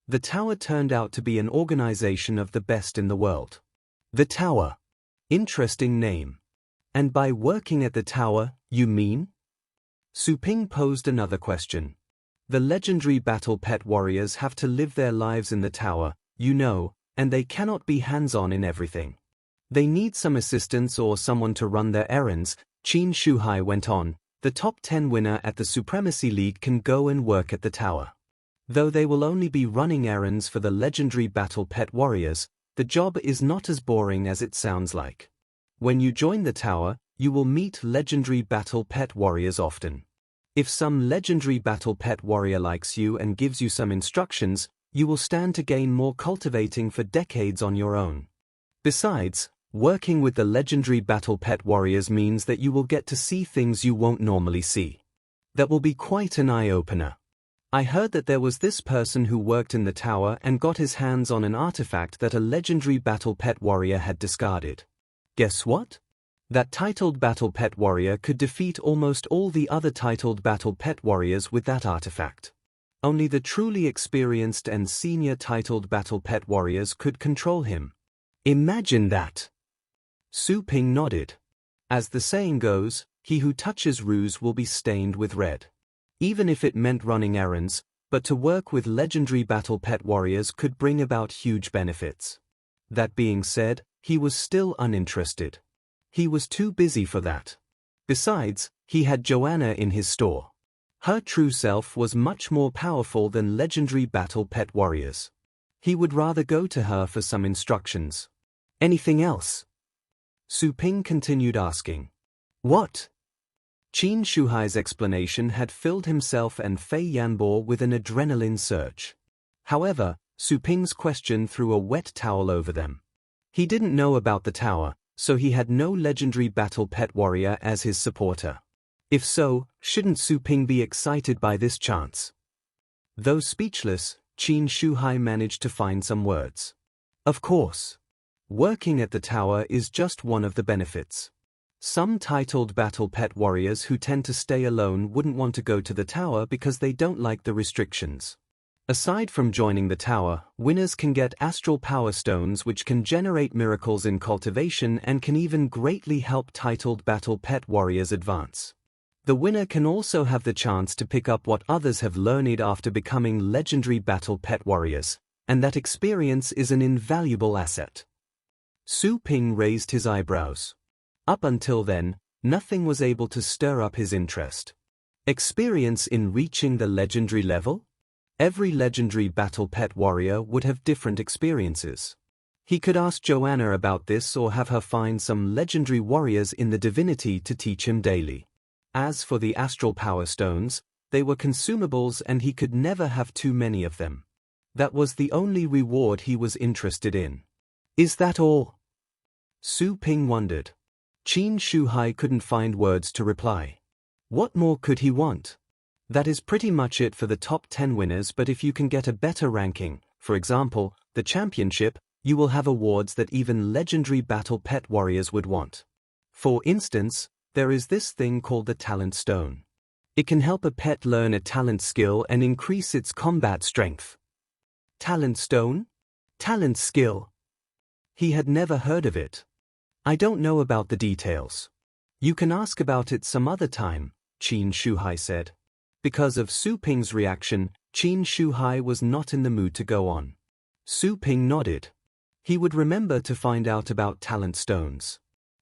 Speaker 1: The tower turned out to be an organization of the best in the world. The tower. Interesting name. And by working at the tower, you mean? Su Ping posed another question. The legendary battle pet warriors have to live their lives in the tower, you know, and they cannot be hands-on in everything. They need some assistance or someone to run their errands, Qin Shuhai went on. The top 10 winner at the Supremacy League can go and work at the tower. Though they will only be running errands for the legendary battle pet warriors, the job is not as boring as it sounds like. When you join the tower, you will meet legendary battle pet warriors often. If some legendary battle pet warrior likes you and gives you some instructions, you will stand to gain more cultivating for decades on your own. Besides, working with the legendary battle pet warriors means that you will get to see things you won't normally see. That will be quite an eye-opener. I heard that there was this person who worked in the tower and got his hands on an artifact that a legendary battle pet warrior had discarded. Guess what? That titled battle pet warrior could defeat almost all the other titled battle pet warriors with that artifact. Only the truly experienced and senior titled battle pet warriors could control him. Imagine that! Su Ping nodded. As the saying goes, he who touches ruse will be stained with red. Even if it meant running errands, but to work with legendary battle pet warriors could bring about huge benefits. That being said, he was still uninterested. He was too busy for that. Besides, he had Joanna in his store. Her true self was much more powerful than legendary battle pet warriors. He would rather go to her for some instructions. Anything else? Su Ping continued asking. What? Qin Shuhai's explanation had filled himself and Fei Yanbo with an adrenaline surge. However, Su Ping's question threw a wet towel over them. He didn't know about the tower, so he had no legendary battle pet warrior as his supporter. If so, shouldn't Su Ping be excited by this chance? Though speechless, Qin Shuhai managed to find some words. Of course. Working at the tower is just one of the benefits. Some titled battle pet warriors who tend to stay alone wouldn't want to go to the tower because they don't like the restrictions. Aside from joining the tower, winners can get astral power stones which can generate miracles in cultivation and can even greatly help titled battle pet warriors advance. The winner can also have the chance to pick up what others have learned after becoming legendary battle pet warriors, and that experience is an invaluable asset. Su Ping raised his eyebrows. Up until then, nothing was able to stir up his interest. Experience in reaching the legendary level? Every legendary battle pet warrior would have different experiences. He could ask Joanna about this or have her find some legendary warriors in the divinity to teach him daily. As for the astral power stones, they were consumables and he could never have too many of them. That was the only reward he was interested in. Is that all? Su Ping wondered. Qin Shuhai couldn't find words to reply. What more could he want? That is pretty much it for the top 10 winners, but if you can get a better ranking, for example, the championship, you will have awards that even legendary battle pet warriors would want. For instance, there is this thing called the talent stone. It can help a pet learn a talent skill and increase its combat strength. Talent stone? Talent skill? He had never heard of it. I don't know about the details. You can ask about it some other time, Qin Shuhai said. Because of Su Ping's reaction, Qin Shuhai was not in the mood to go on. Su Ping nodded. He would remember to find out about talent stones.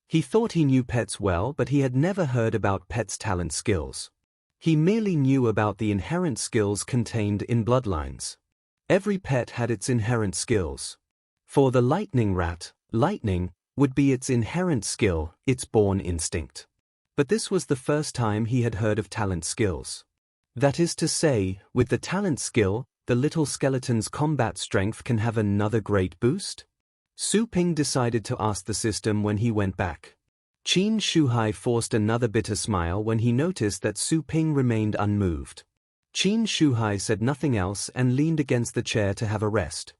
Speaker 1: He thought he knew pets well, but he had never heard about pets' talent skills. He merely knew about the inherent skills contained in bloodlines. Every pet had its inherent skills. For the lightning rat, lightning would be its inherent skill, its born instinct. But this was the first time he had heard of talent skills. That is to say, with the talent skill, the little skeleton's combat strength can have another great boost? Su Ping decided to ask the system when he went back. Qin Shuhai forced another bitter smile when he noticed that Su Ping remained unmoved. Qin Shuhai said nothing else and leaned against the chair to have a rest.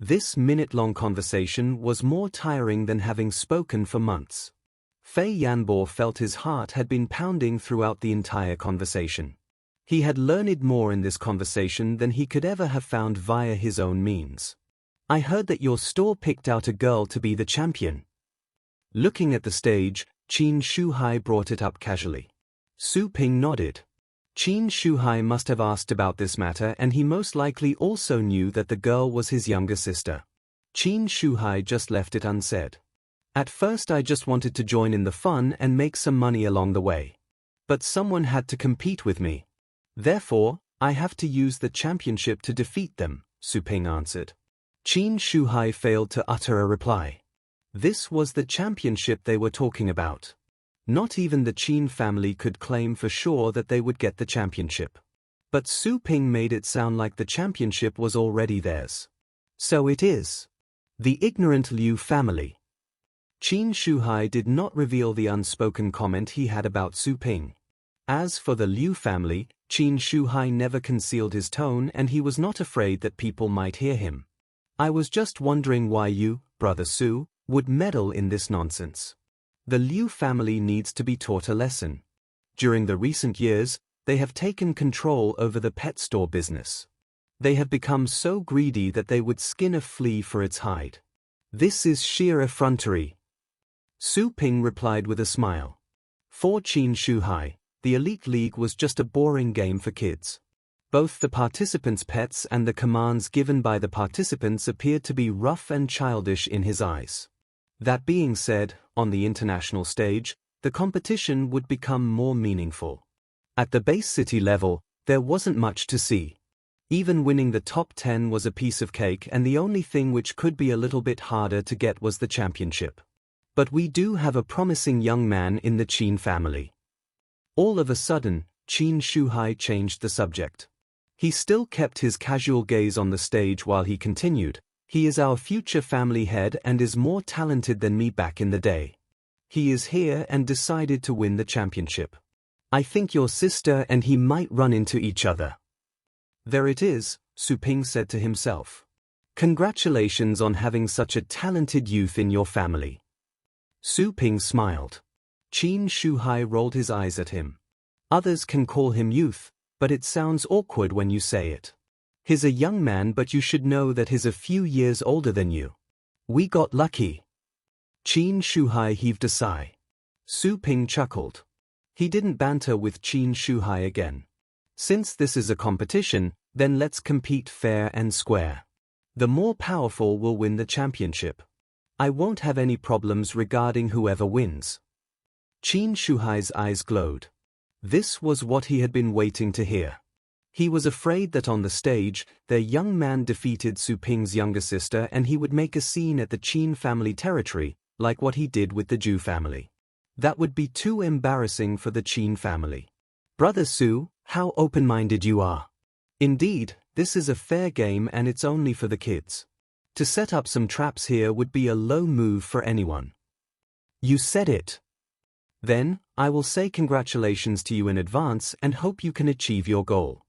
Speaker 1: This minute-long conversation was more tiring than having spoken for months. Fei Yanbo felt his heart had been pounding throughout the entire conversation. He had learned more in this conversation than he could ever have found via his own means. I heard that your store picked out a girl to be the champion. Looking at the stage, Qin Shuhai brought it up casually. Su Ping nodded. Qin Shuhai must have asked about this matter, and he most likely also knew that the girl was his younger sister. Qin Shuhai just left it unsaid. At first I just wanted to join in the fun and make some money along the way. But someone had to compete with me. Therefore, I have to use the championship to defeat them, Sibling answered. Qin Shuhai failed to utter a reply. This was the championship they were talking about. Not even the Qin family could claim for sure that they would get the championship. But Sibling made it sound like the championship was already theirs. So it is. The ignorant Liu family. Qin Shuhai did not reveal the unspoken comment he had about Sibling. As for the Liu family, Qin Shuhai never concealed his tone and he was not afraid that people might hear him. I was just wondering why you, Brother Su, would meddle in this nonsense. The Liu family needs to be taught a lesson. During the recent years, they have taken control over the pet store business. They have become so greedy that they would skin a flea for its hide. This is sheer effrontery. Sibling replied with a smile. For Qin Shuhai, the Elite League was just a boring game for kids. Both the participants' pets and the commands given by the participants appeared to be rough and childish in his eyes. That being said, on the international stage, the competition would become more meaningful. At the base city level, there wasn't much to see. Even winning the top 10 was a piece of cake and the only thing which could be a little bit harder to get was the championship. But we do have a promising young man in the Qin family. All of a sudden, Qin Shuhai changed the subject. He still kept his casual gaze on the stage while he continued. He is our future family head and is more talented than me back in the day. He is here and decided to win the championship. I think your sister and he might run into each other. There it is, Sibling said to himself. Congratulations on having such a talented youth in your family. Sibling smiled. Qin Shuhai rolled his eyes at him. Others can call him youth, but it sounds awkward when you say it. He's a young man, but you should know that he's a few years older than you. We got lucky. Qin Shuhai heaved a sigh. Sibling chuckled. He didn't banter with Qin Shuhai again. Since this is a competition, then let's compete fair and square. The more powerful will win the championship. I won't have any problems regarding whoever wins. Qin Shuhai's eyes glowed. This was what he had been waiting to hear. He was afraid that on the stage, their young man defeated Supling's younger sister and he would make a scene at the Qin family territory, like what he did with the Zhu family. That would be too embarrassing for the Qin family. Brother Su, how open-minded you are. Indeed, this is a fair game and it's only for the kids. To set up some traps here would be a low move for anyone. You said it. Then, I will say congratulations to you in advance and hope you can achieve your goal.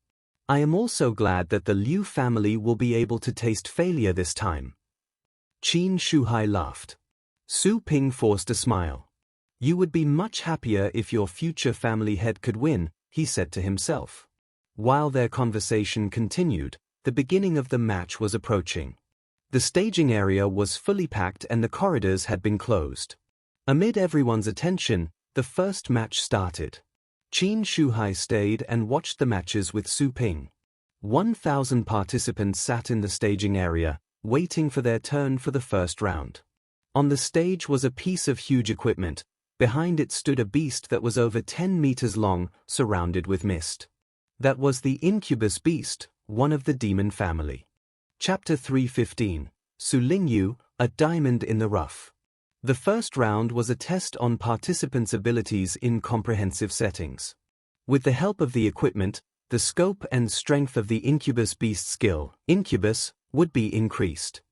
Speaker 1: I am also glad that the Liu family will be able to taste failure this time. Qin Shuhai laughed. Sibling forced a smile. You would be much happier if your future family head could win, he said to himself. While their conversation continued, the beginning of the match was approaching. The staging area was fully packed and the corridors had been closed. Amid everyone's attention, the first match started. Qin Shuhai stayed and watched the matches with Sibling. 1,000 participants sat in the staging area, waiting for their turn for the first round. On the stage was a piece of huge equipment. Behind it stood a beast that was over 10 meters long, surrounded with mist. That was the incubus beast, one of the demon family. Chapter 3:15, Lingyue, a diamond in the rough. The first round was a test on participants' abilities in comprehensive settings. With the help of the equipment, the scope and strength of the incubus beast skill, incubus, would be increased.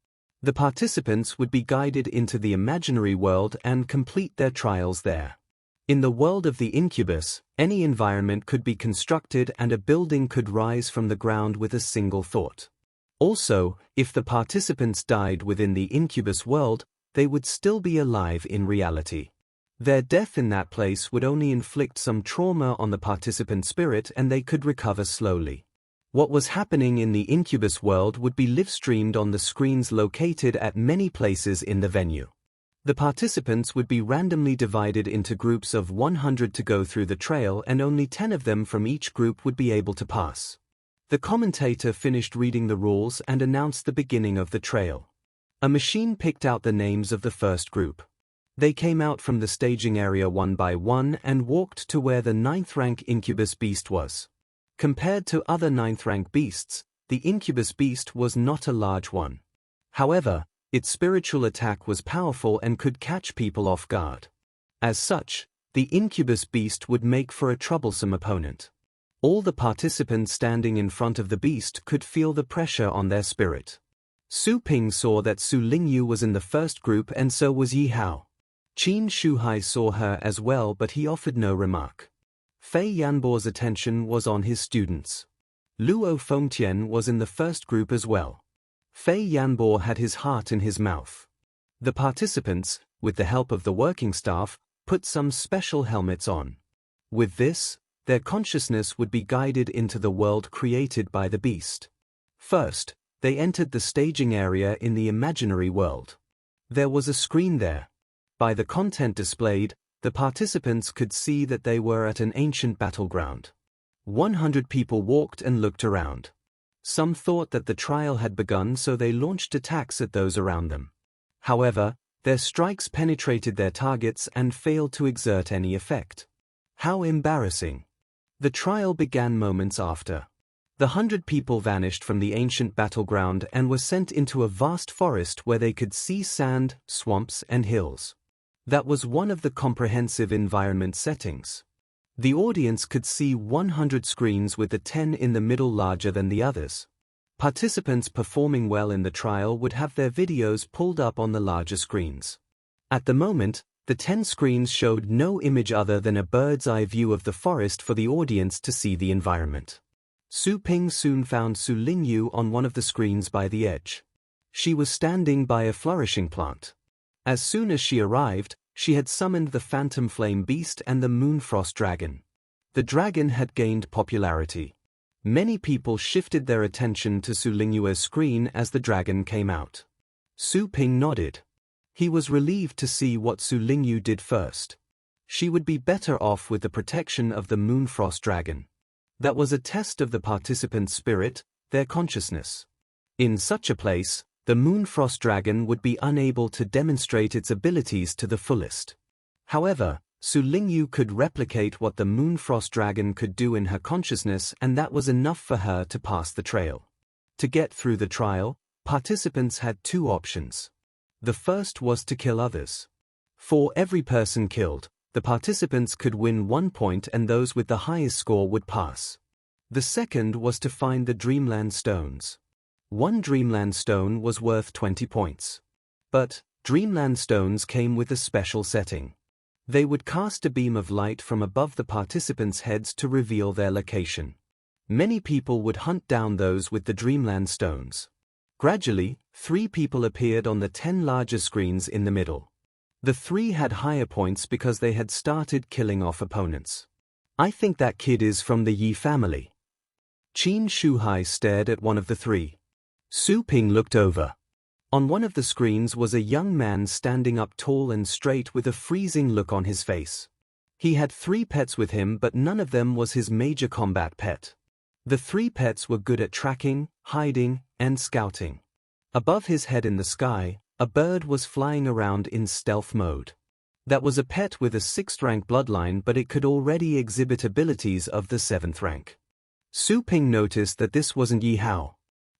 Speaker 1: The participants would be guided into the imaginary world and complete their trials there. In the world of the incubus, any environment could be constructed and a building could rise from the ground with a single thought. Also, if the participants died within the incubus world, they would still be alive in reality. Their death in that place would only inflict some trauma on the participant spirit and they could recover slowly. What was happening in the incubus world would be live-streamed on the screens located at many places in the venue. The participants would be randomly divided into groups of 100 to go through the trail and only 10 of them from each group would be able to pass. The commentator finished reading the rules and announced the beginning of the trail. A machine picked out the names of the first group. They came out from the staging area one by one and walked to where the 9th rank incubus beast was. Compared to other 9th rank beasts, the incubus beast was not a large one. However, its spiritual attack was powerful and could catch people off guard. As such, the incubus beast would make for a troublesome opponent. All the participants standing in front of the beast could feel the pressure on their spirit. Su Ping saw that Su Lingyue was in the first group and so was Yi Hao. Qin Shuhai saw her as well, but he offered no remark. Fei Yanbo's attention was on his students. Luo Fengtian was in the first group as well. Fei Yanbo had his heart in his mouth. The participants, with the help of the working staff, put some special helmets on. With this, their consciousness would be guided into the world created by the beast. First, they entered the staging area in the imaginary world. There was a screen there. By the content displayed, the participants could see that they were at an ancient battleground. 100 people walked and looked around. Some thought that the trial had begun, so they launched attacks at those around them. However, their strikes penetrated their targets and failed to exert any effect. How embarrassing! The trial began moments after. The 100 people vanished from the ancient battleground and were sent into a vast forest where they could see sand, swamps, and hills. That was one of the comprehensive environment settings. The audience could see 100 screens with the 10 in the middle larger than the others. Participants performing well in the trial would have their videos pulled up on the larger screens. At the moment, the 10 screens showed no image other than a bird's-eye view of the forest for the audience to see the environment. Su Ping soon found Su Lingyue on one of the screens by the edge. She was standing by a flourishing plant. As soon as she arrived, she had summoned the Phantom Flame Beast and the Moonfrost Dragon. The dragon had gained popularity. Many people shifted their attention to Su Lingyue's screen as the dragon came out. Su Ping nodded. He was relieved to see what Su Lingyue did first. She would be better off with the protection of the Moonfrost Dragon. That was a test of the participants' spirit, their consciousness. In such a place, the Moonfrost Dragon would be unable to demonstrate its abilities to the fullest. However, Su Lingyue could replicate what the Moonfrost Dragon could do in her consciousness, and that was enough for her to pass the trail. To get through the trial, participants had two options. The first was to kill others. For every person killed, the participants could win 1 point and those with the highest score would pass. The second was to find the Dreamland Stones. One Dreamland Stone was worth 20 points. But, Dreamland Stones came with a special setting. They would cast a beam of light from above the participants' heads to reveal their location. Many people would hunt down those with the Dreamland Stones. Gradually, 3 people appeared on the 10 larger screens in the middle. The 3 had higher points because they had started killing off opponents. I think that kid is from the Yi family. Qin Shuhai stared at one of the 3. Su Ping looked over. On one of the screens was a young man standing up tall and straight with a freezing look on his face. He had 3 pets with him, but none of them was his major combat pet. The 3 pets were good at tracking, hiding, and scouting. Above his head in the sky, a bird was flying around in stealth mode. That was a pet with a 6th rank bloodline, but it could already exhibit abilities of the 7th rank. Su Ping noticed that this wasn't Yi Hao.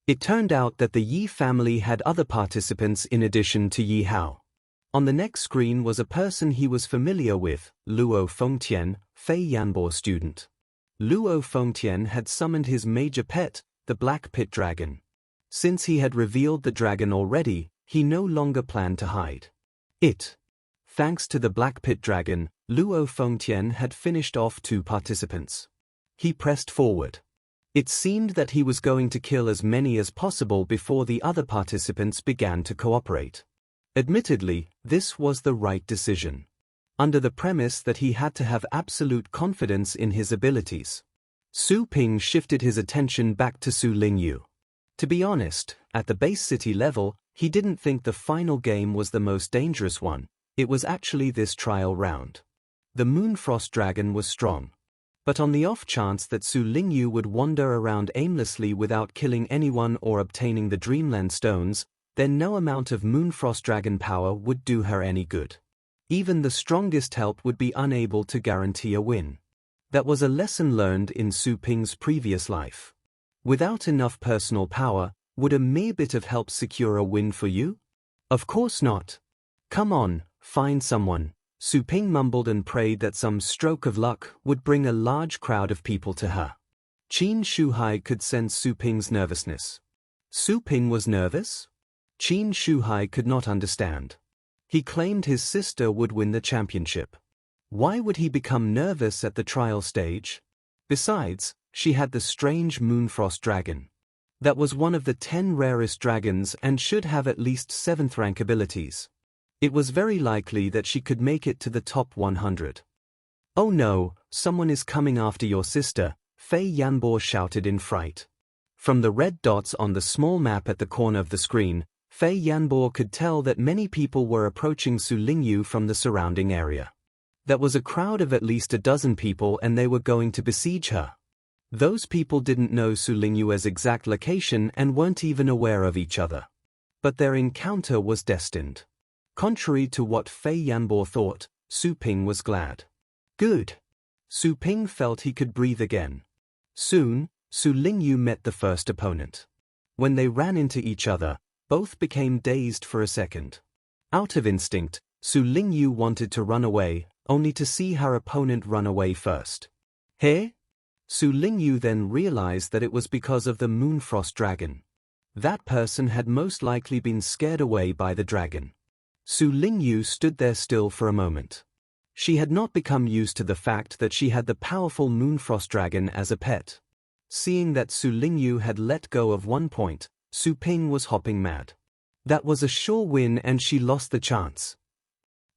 Speaker 1: It turned out that the Yi family had other participants in addition to Yi Hao. On the next screen was a person he was familiar with, Luo Fengtian, Fei Yanbo's student. Luo Fengtian had summoned his major pet, the Black Pit Dragon. Since he had revealed the dragon already, he no longer planned to hide it. Thanks to the Black Pit Dragon, Luo Fengtian had finished off 2 participants. He pressed forward. It seemed that he was going to kill as many as possible before the other participants began to cooperate. Admittedly, this was the right decision. Under the premise that he had to have absolute confidence in his abilities. Su Ping shifted his attention back to Su Lingyue. To be honest, at the base city level, he didn't think the final game was the most dangerous one. It was actually this trial round. The Moonfrost Dragon was strong. But on the off chance that Su Lingyue would wander around aimlessly without killing anyone or obtaining the Dreamland Stones, then no amount of Moonfrost Dragon power would do her any good. Even the strongest help would be unable to guarantee a win. That was a lesson learned in Su Ping's previous life. Without enough personal power, would a mere bit of help secure a win for you? Of course not. Come on, find someone. Su Ping mumbled and prayed that some stroke of luck would bring a large crowd of people to her. Qin Shuhai could sense Su Ping's nervousness. Su Ping was nervous? Qin Shuhai could not understand. He claimed his sister would win the championship. Why would he become nervous at the trial stage? Besides, she had the strange Moonfrost dragon. That was one of the 10 rarest dragons and should have at least 7th rank abilities. It was very likely that she could make it to the top 100. Oh no, someone is coming after your sister, Fei Yanbo shouted in fright. From the red dots on the small map at the corner of the screen, Fei Yanbo could tell that many people were approaching Su Lingyue from the surrounding area. That was a crowd of at least a dozen people and they were going to besiege her. Those people didn't know Su Lingyue's exact location and weren't even aware of each other. But their encounter was destined. Contrary to what Fei Yanbo thought, Su Ping was glad. Good. Su Ping felt he could breathe again. Soon, Su Lingyue met the first opponent. When they ran into each other, both became dazed for a second. Out of instinct, Su Lingyue wanted to run away, only to see her opponent run away first. Hey? Su Lingyue then realized that it was because of the Moonfrost dragon. That person had most likely been scared away by the dragon. Su Lingyue stood there still for a moment. She had not become used to the fact that she had the powerful Moonfrost dragon as a pet. Seeing that Su Lingyue had let go of 1 point, Su Ping was hopping mad. That was a sure win and she lost the chance.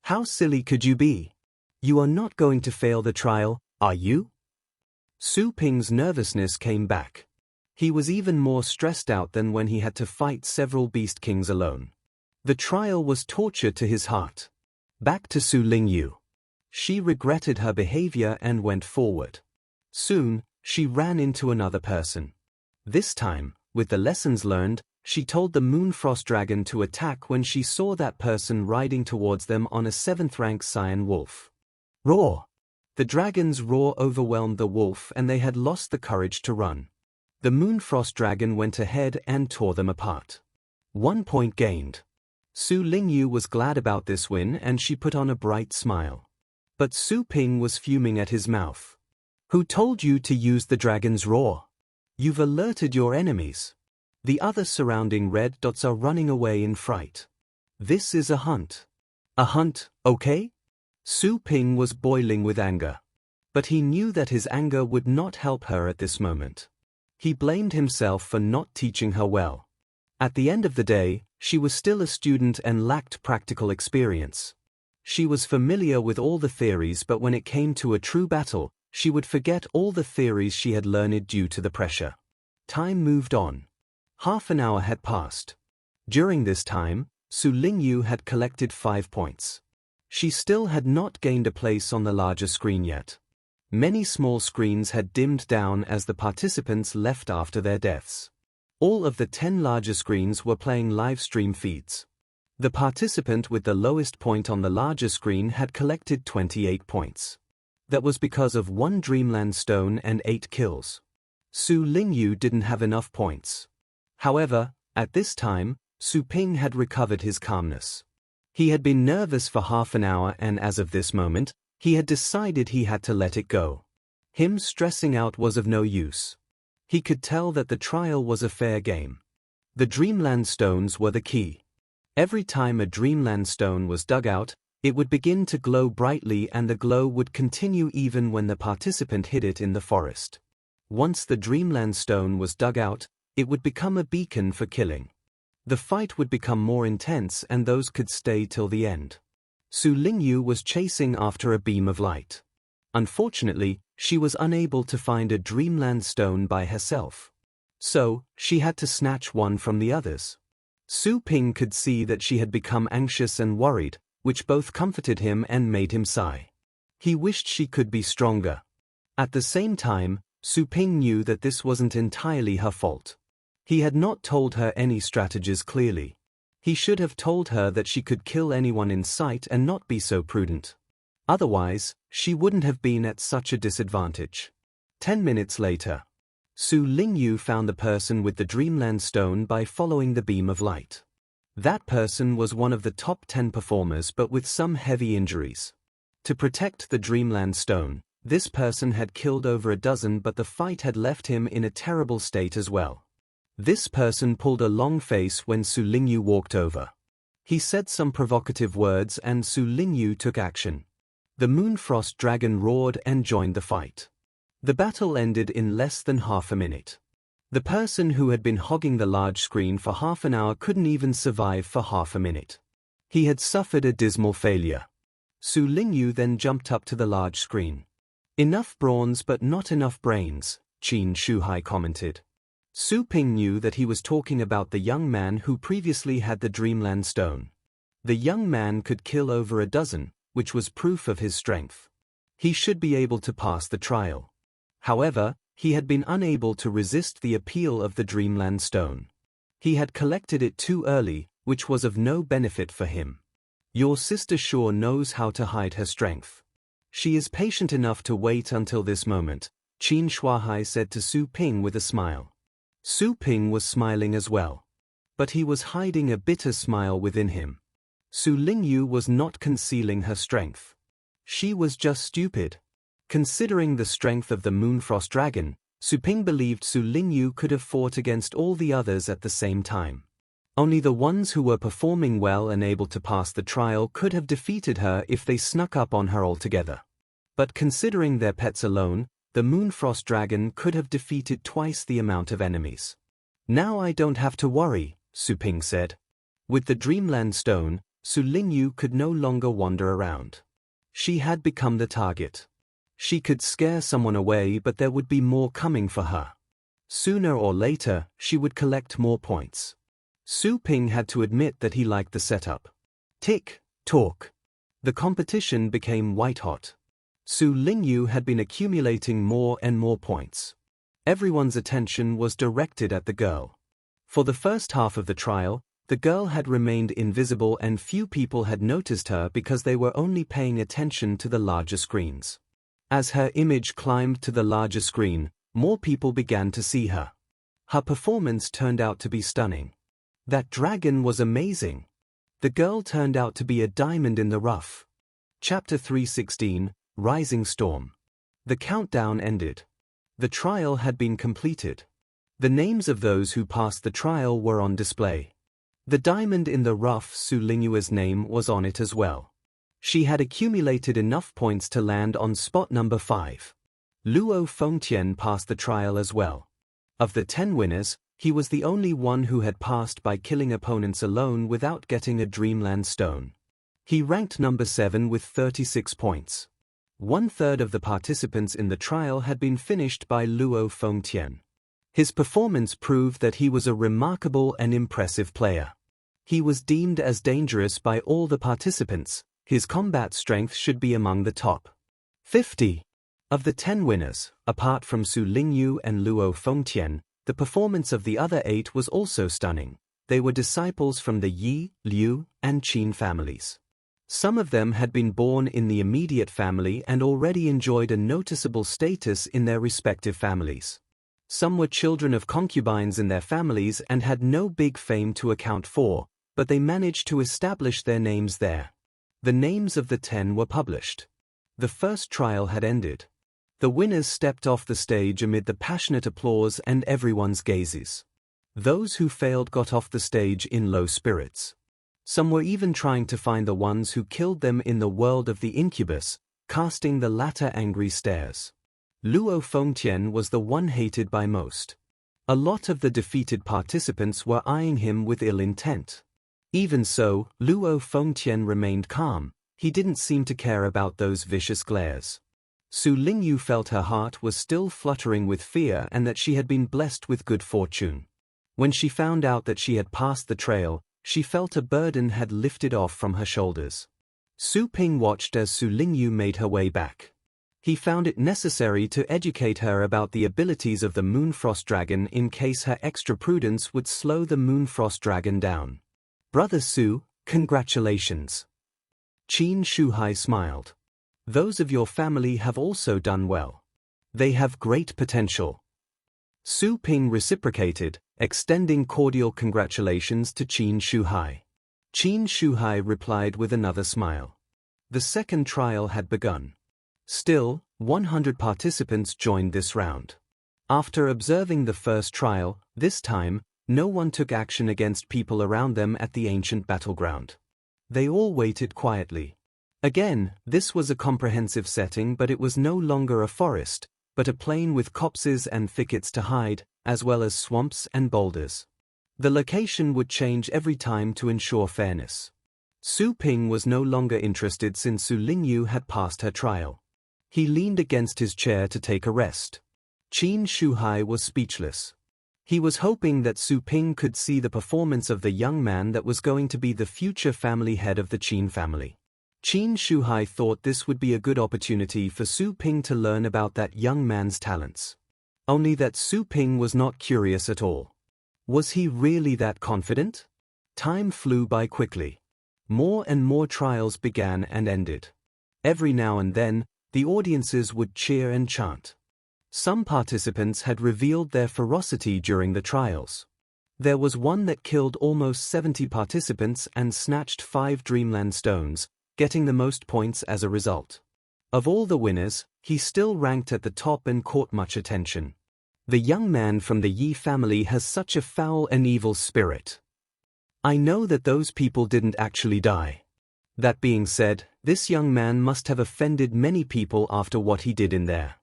Speaker 1: How silly could you be? You are not going to fail the trial, are you? Su Ping's nervousness came back. He was even more stressed out than when he had to fight several Beast Kings alone. The trial was torture to his heart. Back to Su Lingyue. She regretted her behavior and went forward. Soon, she ran into another person. This time, with the lessons learned, she told the Moonfrost dragon to attack when she saw that person riding towards them on a 7th rank Cyan wolf. Roar! The dragon's roar overwhelmed the wolf and they had lost the courage to run. The Moonfrost dragon went ahead and tore them apart. 1 point gained. Su Lingyue was glad about this win and she put on a bright smile. But Su Ping was fuming at his mouth. Who told you to use the dragon's roar? You've alerted your enemies. The other surrounding red dots are running away in fright. This is a hunt. A hunt, okay? Su Ping was boiling with anger. But he knew that his anger would not help her at this moment. He blamed himself for not teaching her well. At the end of the day, she was still a student and lacked practical experience. She was familiar with all the theories, but when it came to a true battle, she would forget all the theories she had learned due to the pressure. Time moved on. Half an hour had passed. During this time, Su Lingyue had collected 5 points. She still had not gained a place on the larger screen yet. Many small screens had dimmed down as the participants left after their deaths. All of the 10 larger screens were playing live stream feeds. The participant with the lowest point on the larger screen had collected 28 points. That was because of 1 Dreamland Stone and 8 kills. Su Lingyue didn't have enough points. However, at this time, Su Ping had recovered his calmness. He had been nervous for half an hour and as of this moment, he had decided he had to let it go. Him stressing out was of no use. He could tell that the trial was a fair game. The Dreamland Stones were the key. Every time a Dreamland Stone was dug out, it would begin to glow brightly and the glow would continue even when the participant hid it in the forest. Once the Dreamland Stone was dug out, it would become a beacon for killing. The fight would become more intense and those could stay till the end. Su Lingyue was chasing after a beam of light. Unfortunately, she was unable to find a Dreamland Stone by herself. So, she had to snatch one from the others. Su Ping could see that she had become anxious and worried, which both comforted him and made him sigh. He wished she could be stronger. At the same time, Su Ping knew that this wasn't entirely her fault. He had not told her any strategies clearly. He should have told her that she could kill anyone in sight and not be so prudent. Otherwise, she wouldn't have been at such a disadvantage. 10 minutes later, Su Lingyue found the person with the Dreamland Stone by following the beam of light. That person was one of the top 10 performers but with some heavy injuries. To protect the Dreamland Stone, this person had killed over a dozen, but the fight had left him in a terrible state as well. This person pulled a long face when Su Lingyue walked over. He said some provocative words and Su Lingyue took action. The Moonfrost Dragon roared and joined the fight. The battle ended in less than half a minute. The person who had been hogging the large screen for half an hour couldn't even survive for half a minute. He had suffered a dismal failure. Su Lingyue then jumped up to the large screen. Enough brawns but not enough brains, Qin Shuhai commented. Su Ping knew that he was talking about the young man who previously had the Dreamland Stone. The young man could kill over a dozen, which was proof of his strength. He should be able to pass the trial. However, he had been unable to resist the appeal of the Dreamland Stone. He had collected it too early, which was of no benefit for him. Your sister sure knows how to hide her strength. She is patient enough to wait until this moment, Qin Shuhai said to Su Ping with a smile. Su Ping was smiling as well. But he was hiding a bitter smile within him. Su Lingyue was not concealing her strength. She was just stupid. Considering the strength of the Moonfrost Dragon, Su Ping believed Su Lingyue could have fought against all the others at the same time. Only the ones who were performing well and able to pass the trial could have defeated her if they snuck up on her altogether. But considering their pets alone, the Moonfrost Dragon could have defeated twice the amount of enemies. Now I don't have to worry, Su Ping said. With the Dreamland Stone, Su Lingyue could no longer wander around. She had become the target. She could scare someone away, but there would be more coming for her. Sooner or later, she would collect more points. Su Ping had to admit that he liked the setup. Tick, talk. The competition became white-hot. Su Lingyue had been accumulating more and more points. Everyone's attention was directed at the girl. For the first half of the trial, the girl had remained invisible and few people had noticed her because they were only paying attention to the larger screens. As her image climbed to the larger screen, more people began to see her. Her performance turned out to be stunning. That dragon was amazing. The girl turned out to be a diamond in the rough. Chapter 316, Rising Storm. The countdown ended. The trial had been completed. The names of those who passed the trial were on display. The diamond in the rough, Su Lingyue's name was on it as well. She had accumulated enough points to land on spot number 5. Luo Fengtian passed the trial as well. Of the 10 winners, he was the only one who had passed by killing opponents alone without getting a Dreamland Stone. He ranked number 7 with 36 points. 1/3 of the participants in the trial had been finished by Luo Fengtian. His performance proved that he was a remarkable and impressive player. He was deemed as dangerous by all the participants. His combat strength should be among the top 50. Of the 10 winners, apart from Su Lingyue and Luo Fengtian, the performance of the other 8 was also stunning. They were disciples from the Yi, Liu, and Qin families. Some of them had been born in the immediate family and already enjoyed a noticeable status in their respective families. Some were children of concubines in their families and had no big fame to account for, but they managed to establish their names there. The names of the 10 were published. The first trial had ended. The winners stepped off the stage amid the passionate applause and everyone's gazes. Those who failed got off the stage in low spirits. Some were even trying to find the ones who killed them in the world of the incubus, casting the latter angry stares. Luo Fengtian was the one hated by most. A lot of the defeated participants were eyeing him with ill intent. Even so, Luo Fengtian remained calm. He didn't seem to care about those vicious glares. Su Lingyue felt her heart was still fluttering with fear and that she had been blessed with good fortune. When she found out that she had passed the trail, she felt a burden had lifted off from her shoulders. Su Ping watched as Su Lingyue made her way back. He found it necessary to educate her about the abilities of the Moonfrost Dragon in case her extra prudence would slow the Moonfrost Dragon down. Brother Su, congratulations. Qin Shuhai smiled. Those of your family have also done well. They have great potential. Su Ping reciprocated, extending cordial congratulations to Qin Shuhai. Qin Shuhai replied with another smile. The second trial had begun. Still, 100 participants joined this round. After observing the first trial, this time, no one took action against people around them at the ancient battleground. They all waited quietly. Again, this was a comprehensive setting, but it was no longer a forest, but a plain with copses and thickets to hide, as well as swamps and boulders. The location would change every time to ensure fairness. Su Ping was no longer interested since Su Lingyue had passed her trial. He leaned against his chair to take a rest. Qin Shuhai was speechless. He was hoping that Su Ping could see the performance of the young man that was going to be the future family head of the Qin family. Qin Shuhai thought this would be a good opportunity for Su Ping to learn about that young man's talents. Only that Su Ping was not curious at all. Was he really that confident? Time flew by quickly. More and more trials began and ended. Every now and then, the audiences would cheer and chant. Some participants had revealed their ferocity during the trials. There was one that killed almost 70 participants and snatched 5 Dreamland stones, getting the most points as a result. Of all the winners, he still ranked at the top and caught much attention. The young man from the Yi family has such a foul and evil spirit. I know that those people didn't actually die. That being said, this young man must have offended many people after what he did in there.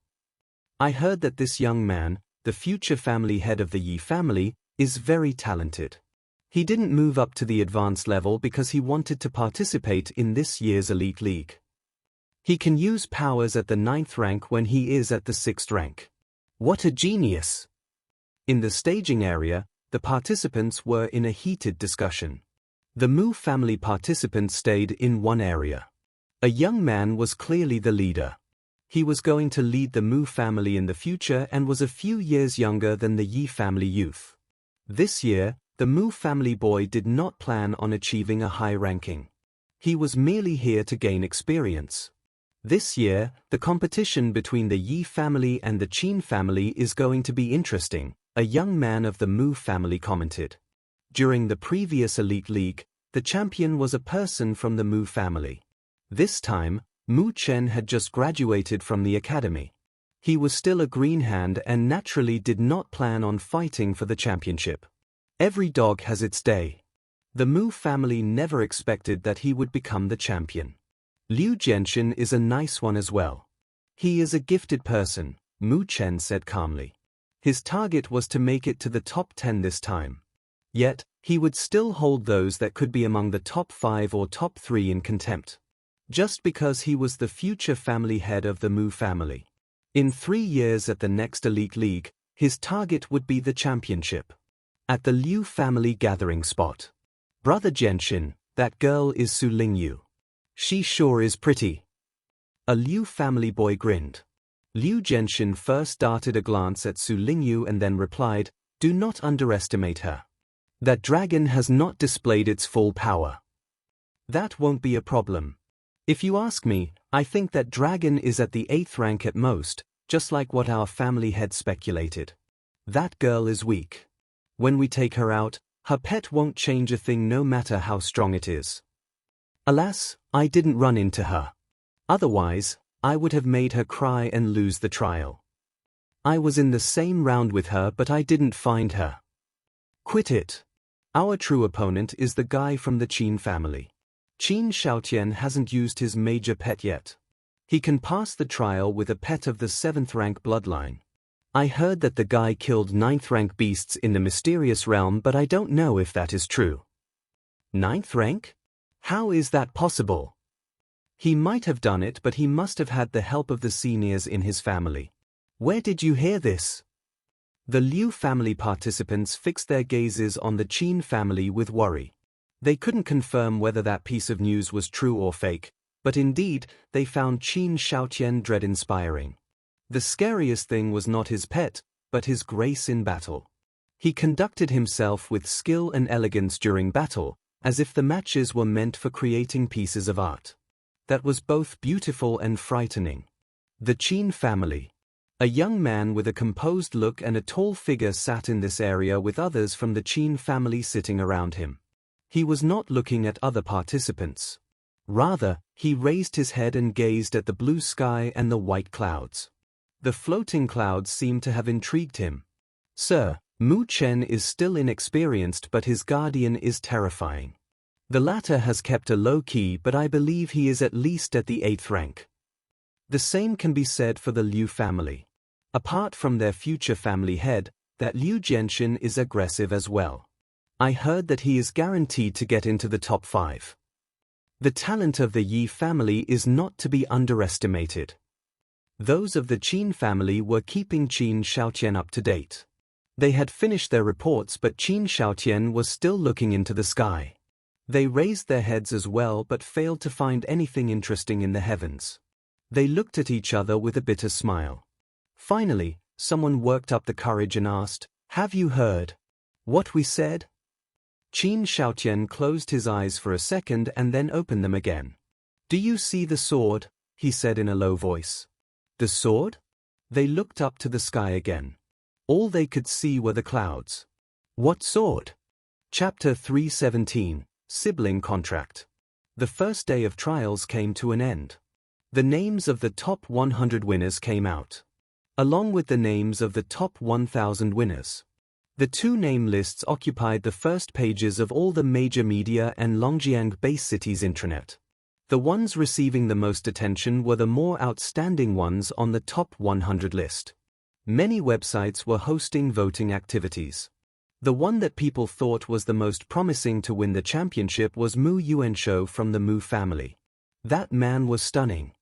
Speaker 1: I heard that this young man, the future family head of the Yi family, is very talented. He didn't move up to the advanced level because he wanted to participate in this year's Elite League. He can use powers at the 9th rank when he is at the 6th rank. What a genius! In the staging area, the participants were in a heated discussion. The Mu family participants stayed in one area. A young man was clearly the leader. He was going to lead the Mu family in the future and was a few years younger than the Yi family youth. This year, the Mu family boy did not plan on achieving a high ranking. He was merely here to gain experience. This year, the competition between the Yi family and the Qin family is going to be interesting, a young man of the Mu family commented. During the previous Elite League, the champion was a person from the Mu family. This time, Mu Chen had just graduated from the academy. He was still a green hand and naturally did not plan on fighting for the championship. Every dog has its day. The Mu family never expected that he would become the champion. Liu Jianxin is a nice one as well. He is a gifted person, Mu Chen said calmly. His target was to make it to the top 10 this time. Yet, he would still hold those that could be among the top 5 or top 3 in contempt. Just because he was the future family head of the Mu family. In 3 years at the next Elite League, his target would be the championship. At the Liu family gathering spot. Brother Jianxin, that girl is Su Lingyue. She sure is pretty. A Liu family boy grinned. Liu Jianxin first darted a glance at Su Lingyue and then replied, "Do not underestimate her. That dragon has not displayed its full power. That won't be a problem. If you ask me, I think that dragon is at the 8th rank at most, just like what our family head speculated. That girl is weak. When we take her out, her pet won't change a thing no matter how strong it is. Alas, I didn't run into her. Otherwise, I would have made her cry and lose the trial. I was in the same round with her but I didn't find her. Quit it. Our true opponent is the guy from the Qin family. Qin Xiaotian hasn't used his major pet yet. He can pass the trial with a pet of the 7th rank bloodline. I heard that the guy killed 9th rank beasts in the mysterious realm, but I don't know if that is true. 9th rank? How is that possible? He might have done it, but he must have had the help of the seniors in his family. Where did you hear this? The Liu family participants fixed their gazes on the Qin family with worry. They couldn't confirm whether that piece of news was true or fake, but indeed, they found Qin Xiaotian dread-inspiring. The scariest thing was not his pet, but his grace in battle. He conducted himself with skill and elegance during battle, as if the matches were meant for creating pieces of art. That was both beautiful and frightening. The Qin family. A young man with a composed look and a tall figure sat in this area with others from the Qin family sitting around him. He was not looking at other participants. Rather, he raised his head and gazed at the blue sky and the white clouds. The floating clouds seemed to have intrigued him. "Sir, Mu Chen is still inexperienced, but his guardian is terrifying. The latter has kept a low key, but I believe he is at least at the 8th rank. The same can be said for the Liu family. Apart from their future family head, that Liu Jianxin is aggressive as well. I heard that he is guaranteed to get into the top 5. The talent of the Yi family is not to be underestimated." Those of the Qin family were keeping Qin Shaotian up to date. They had finished their reports, but Qin Shaotian was still looking into the sky. They raised their heads as well but failed to find anything interesting in the heavens. They looked at each other with a bitter smile. Finally, someone worked up the courage and asked, "Have you heard what we said?" Qin Shaotian closed his eyes for a second and then opened them again. "Do you see the sword?" he said in a low voice. "The sword?" They looked up to the sky again. All they could see were the clouds. "What sword?" Chapter 317, Sibling Contract. The first day of trials came to an end. The names of the top 100 winners came out, along with the names of the top 1,000 winners. The 2 name lists occupied the first pages of all the major media and Longjiang base cities' intranet. The ones receiving the most attention were the more outstanding ones on the top 100 list. Many websites were hosting voting activities. The one that people thought was the most promising to win the championship was Mu Yuanshou from the Mu family. That man was stunning.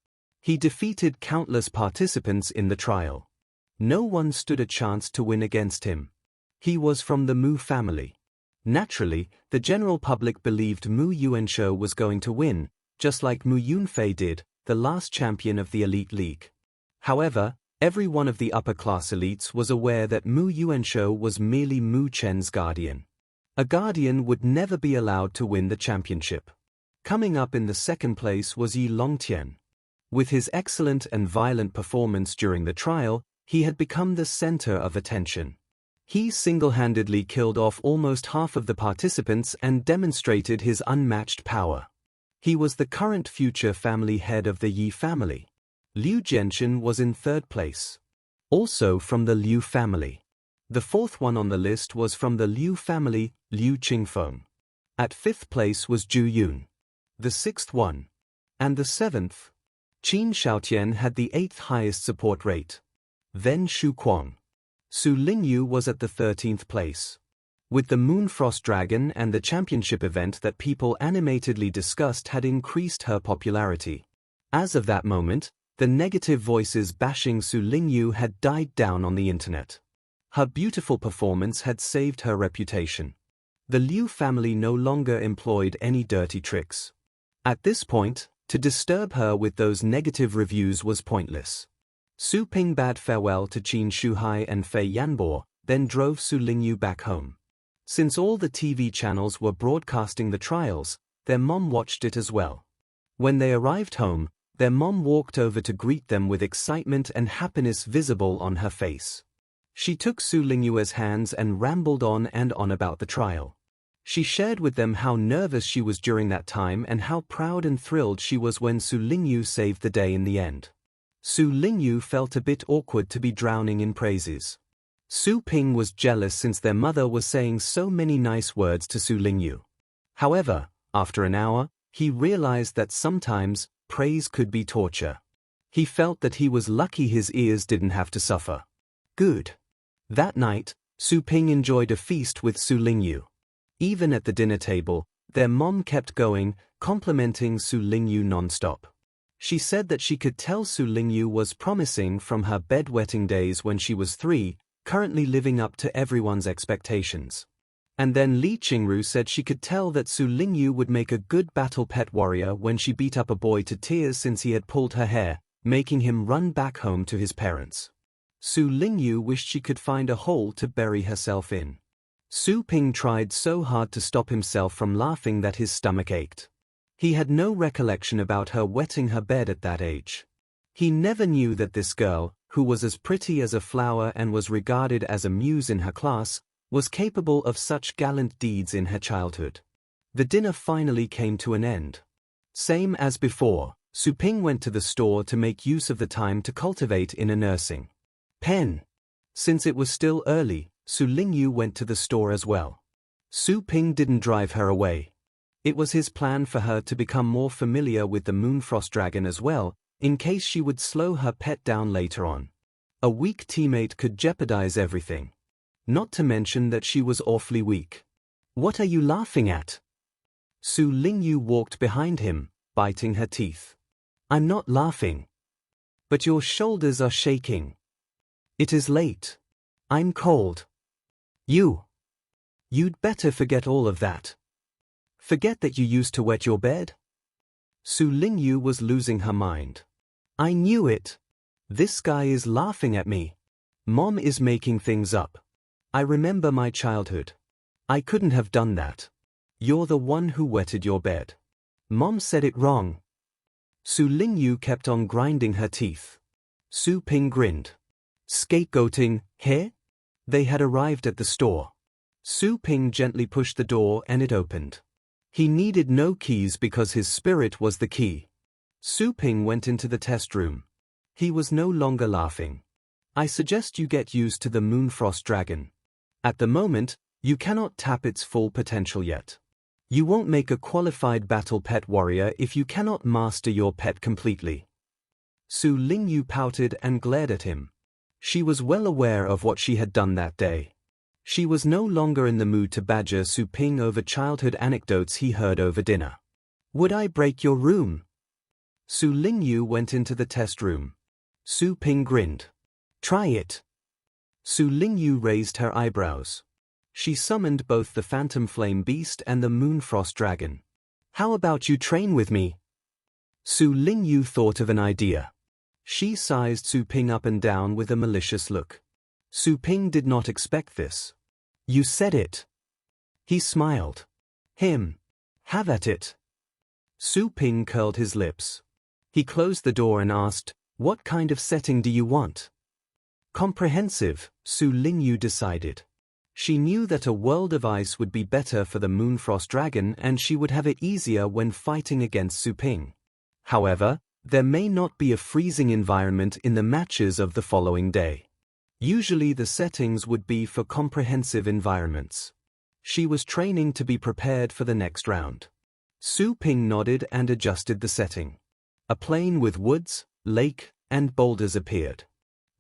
Speaker 1: He defeated countless participants in the trial. No one stood a chance to win against him. He was from the Mu family. Naturally, the general public believed Mu Yuanshou was going to win, just like Mu Yunfei did, the last champion of the Elite League. However, every one of the upper-class elites was aware that Mu Yuanshou was merely Mu Chen's guardian. A guardian would never be allowed to win the championship. Coming up in the second place was Yi Longtian. With his excellent and violent performance during the trial, he had become the center of attention. He single-handedly killed off almost half of the participants and demonstrated his unmatched power. He was the current future family head of the Yi family. Liu Jianxin was in 3rd place. Also from the Liu family. The 4th one on the list was from the Liu family, Liu Qingfeng. At 5th place was Zhu Yun. The 6th one. And the 7th. Qin Shaotian had the 8th highest support rate. Then Xu Kuang. Su Lingyue was at the 13th place. With the Moonfrost Dragon and the championship event that people animatedly discussed had increased her popularity. As of that moment, the negative voices bashing Su Lingyue had died down on the internet. Her beautiful performance had saved her reputation. The Liu family no longer employed any dirty tricks. At this point, to disturb her with those negative reviews was pointless. Su Ping bade farewell to Qin Shuhai and Fei Yanbo, then drove Su Lingyue back home. Since all the TV channels were broadcasting the trials, their mom watched it as well. When they arrived home, their mom walked over to greet them with excitement and happiness visible on her face. She took Su Lingyue's hands and rambled on and on about the trial. She shared with them how nervous she was during that time and how proud and thrilled she was when Su Lingyue saved the day in the end. Su Lingyue felt a bit awkward to be drowning in praises. Su Ping was jealous since their mother was saying so many nice words to Su Lingyue. However, after an hour, he realized that sometimes, praise could be torture. He felt that he was lucky his ears didn't have to suffer. Good. That night, Su Ping enjoyed a feast with Su Lingyue. Even at the dinner table, their mom kept going, complimenting Su Lingyue non-stop. She said that she could tell Su Lingyue was promising from her bedwetting days when she was 3, currently living up to everyone's expectations. And then Li Qingru said she could tell that Su Lingyue would make a good battle pet warrior when she beat up a boy to tears since he had pulled her hair, making him run back home to his parents. Su Lingyue wished she could find a hole to bury herself in. Su Ping tried so hard to stop himself from laughing that his stomach ached. He had no recollection about her wetting her bed at that age. He never knew that this girl, who was as pretty as a flower and was regarded as a muse in her class, was capable of such gallant deeds in her childhood. The dinner finally came to an end. Same as before, Su Ping went to the store to make use of the time to cultivate in a nursing pen. Since it was still early, Su Lingyue went to the store as well. Su Ping didn't drive her away. It was his plan for her to become more familiar with the Moonfrost Dragon as well, in case she would slow her pet down later on. A weak teammate could jeopardize everything. Not to mention that she was awfully weak. What are you laughing at? Su Lingyue walked behind him, biting her teeth. I'm not laughing. But your shoulders are shaking. It is late. I'm cold. You'd better forget all of that. Forget that you used to wet your bed? Su Lingyue was losing her mind. I knew it. This guy is laughing at me. Mom is making things up. I remember my childhood. I couldn't have done that. You're the one who wetted your bed. Mom said it wrong. Su Lingyue kept on grinding her teeth. Su Ping grinned. Scapegoating, here? They had arrived at the store. Su Ping gently pushed the door and it opened. He needed no keys because his spirit was the key. Su Ping went into the test room. He was no longer laughing. I suggest you get used to the Moonfrost Dragon. At the moment, you cannot tap its full potential yet. You won't make a qualified battle pet warrior if you cannot master your pet completely. Su Lingyue pouted and glared at him. She was well aware of what she had done that day. She was no longer in the mood to badger Su Ping over childhood anecdotes he heard over dinner. Would I break your room? Su Lingyue went into the test room. Su Ping grinned. Try it. Su Lingyue raised her eyebrows. She summoned both the Phantom Flame Beast and the Moonfrost Dragon. How about you train with me? Su Lingyue thought of an idea. She sized Su Ping up and down with a malicious look. Su Ping did not expect this. You said it. He smiled. Have at it. Su Ping curled his lips. He closed the door and asked, what kind of setting do you want? Comprehensive, Su Lingyue decided. She knew that a world of ice would be better for the Moonfrost Dragon and she would have it easier when fighting against Su Ping. However, there may not be a freezing environment in the matches of the following day. Usually the settings would be for comprehensive environments. She was training to be prepared for the next round. Su Ping nodded and adjusted the setting. A plain with woods, lake, and boulders appeared.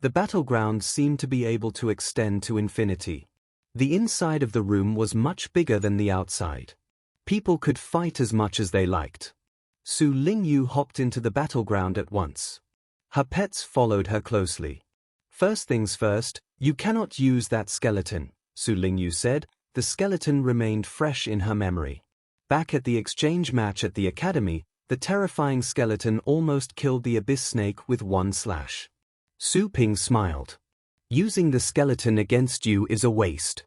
Speaker 1: The battleground seemed to be able to extend to infinity. The inside of the room was much bigger than the outside. People could fight as much as they liked. Su Lingyue hopped into the battleground at once. Her pets followed her closely. First things first, you cannot use that skeleton, Su Lingyue said. The skeleton remained fresh in her memory. Back at the exchange match at the academy, the terrifying skeleton almost killed the abyss snake with one slash. Su Ping smiled. Using the skeleton against you is a waste.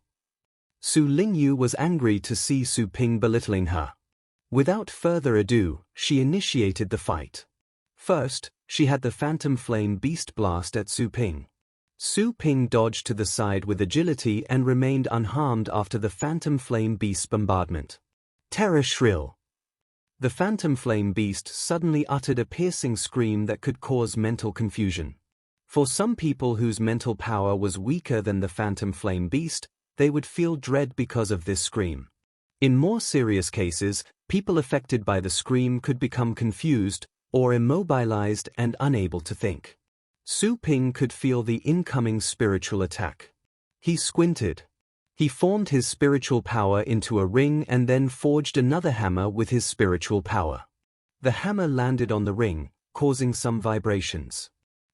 Speaker 1: Su Lingyue was angry to see Su Ping belittling her. Without further ado, she initiated the fight. First, she had the Phantom Flame Beast blast at Su Ping. Su Ping dodged to the side with agility and remained unharmed after the Phantom Flame Beast's bombardment. Terror shrill. The Phantom Flame Beast suddenly uttered a piercing scream that could cause mental confusion. For some people whose mental power was weaker than the Phantom Flame Beast, they would feel dread because of this scream. In more serious cases, people affected by the scream could become confused or immobilized and unable to think. Su Ping could feel the incoming spiritual attack. He squinted. He formed his spiritual power into a ring and then forged another hammer with his spiritual power. The hammer landed on the ring, causing some vibrations.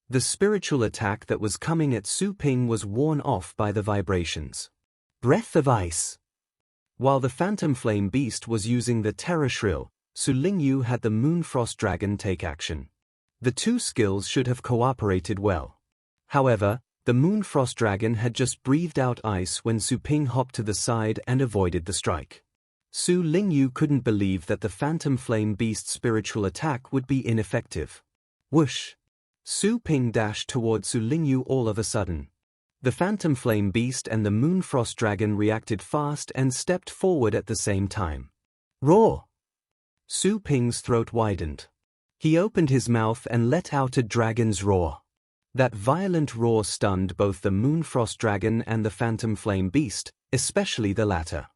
Speaker 1: The spiritual attack that was coming at Su Ping was worn off by the vibrations. Breath of ice. While the Phantom Flame Beast was using the Terror Shrill, Su Lingyue had the Moonfrost Dragon take action. The two skills should have cooperated well. However, The Moon Frost Dragon had just breathed out ice when Su Ping hopped to the side and avoided the strike. Su Lingyue couldn't believe that the Phantom Flame Beast's spiritual attack would be ineffective. Whoosh! Su Ping dashed toward Su Lingyue all of a sudden. The Phantom Flame Beast and the Moon Frost Dragon reacted fast and stepped forward at the same time. Roar! Su Ping's throat widened. He opened his mouth and let out a dragon's roar. That violent roar stunned both the Moon Frost Dragon and the Phantom Flame Beast, especially the latter.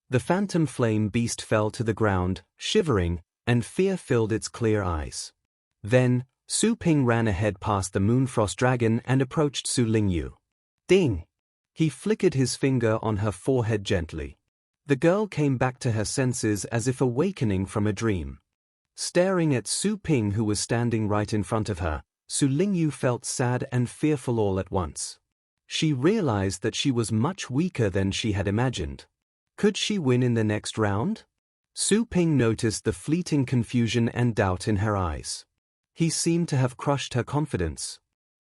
Speaker 1: The Phantom Flame Beast fell to the ground, shivering, and fear filled its clear eyes. Then, Su Ping ran ahead past the Moon Frost Dragon and approached Su Lingyue. Ding! He flickered his finger on her forehead gently. The girl came back to her senses as if awakening from a dream. Staring at Su Ping, who was standing right in front of her, Su Lingyue felt sad and fearful all at once. She realized that she was much weaker than she had imagined. Could she win in the next round? Su Ping noticed the fleeting confusion and doubt in her eyes. He seemed to have crushed her confidence.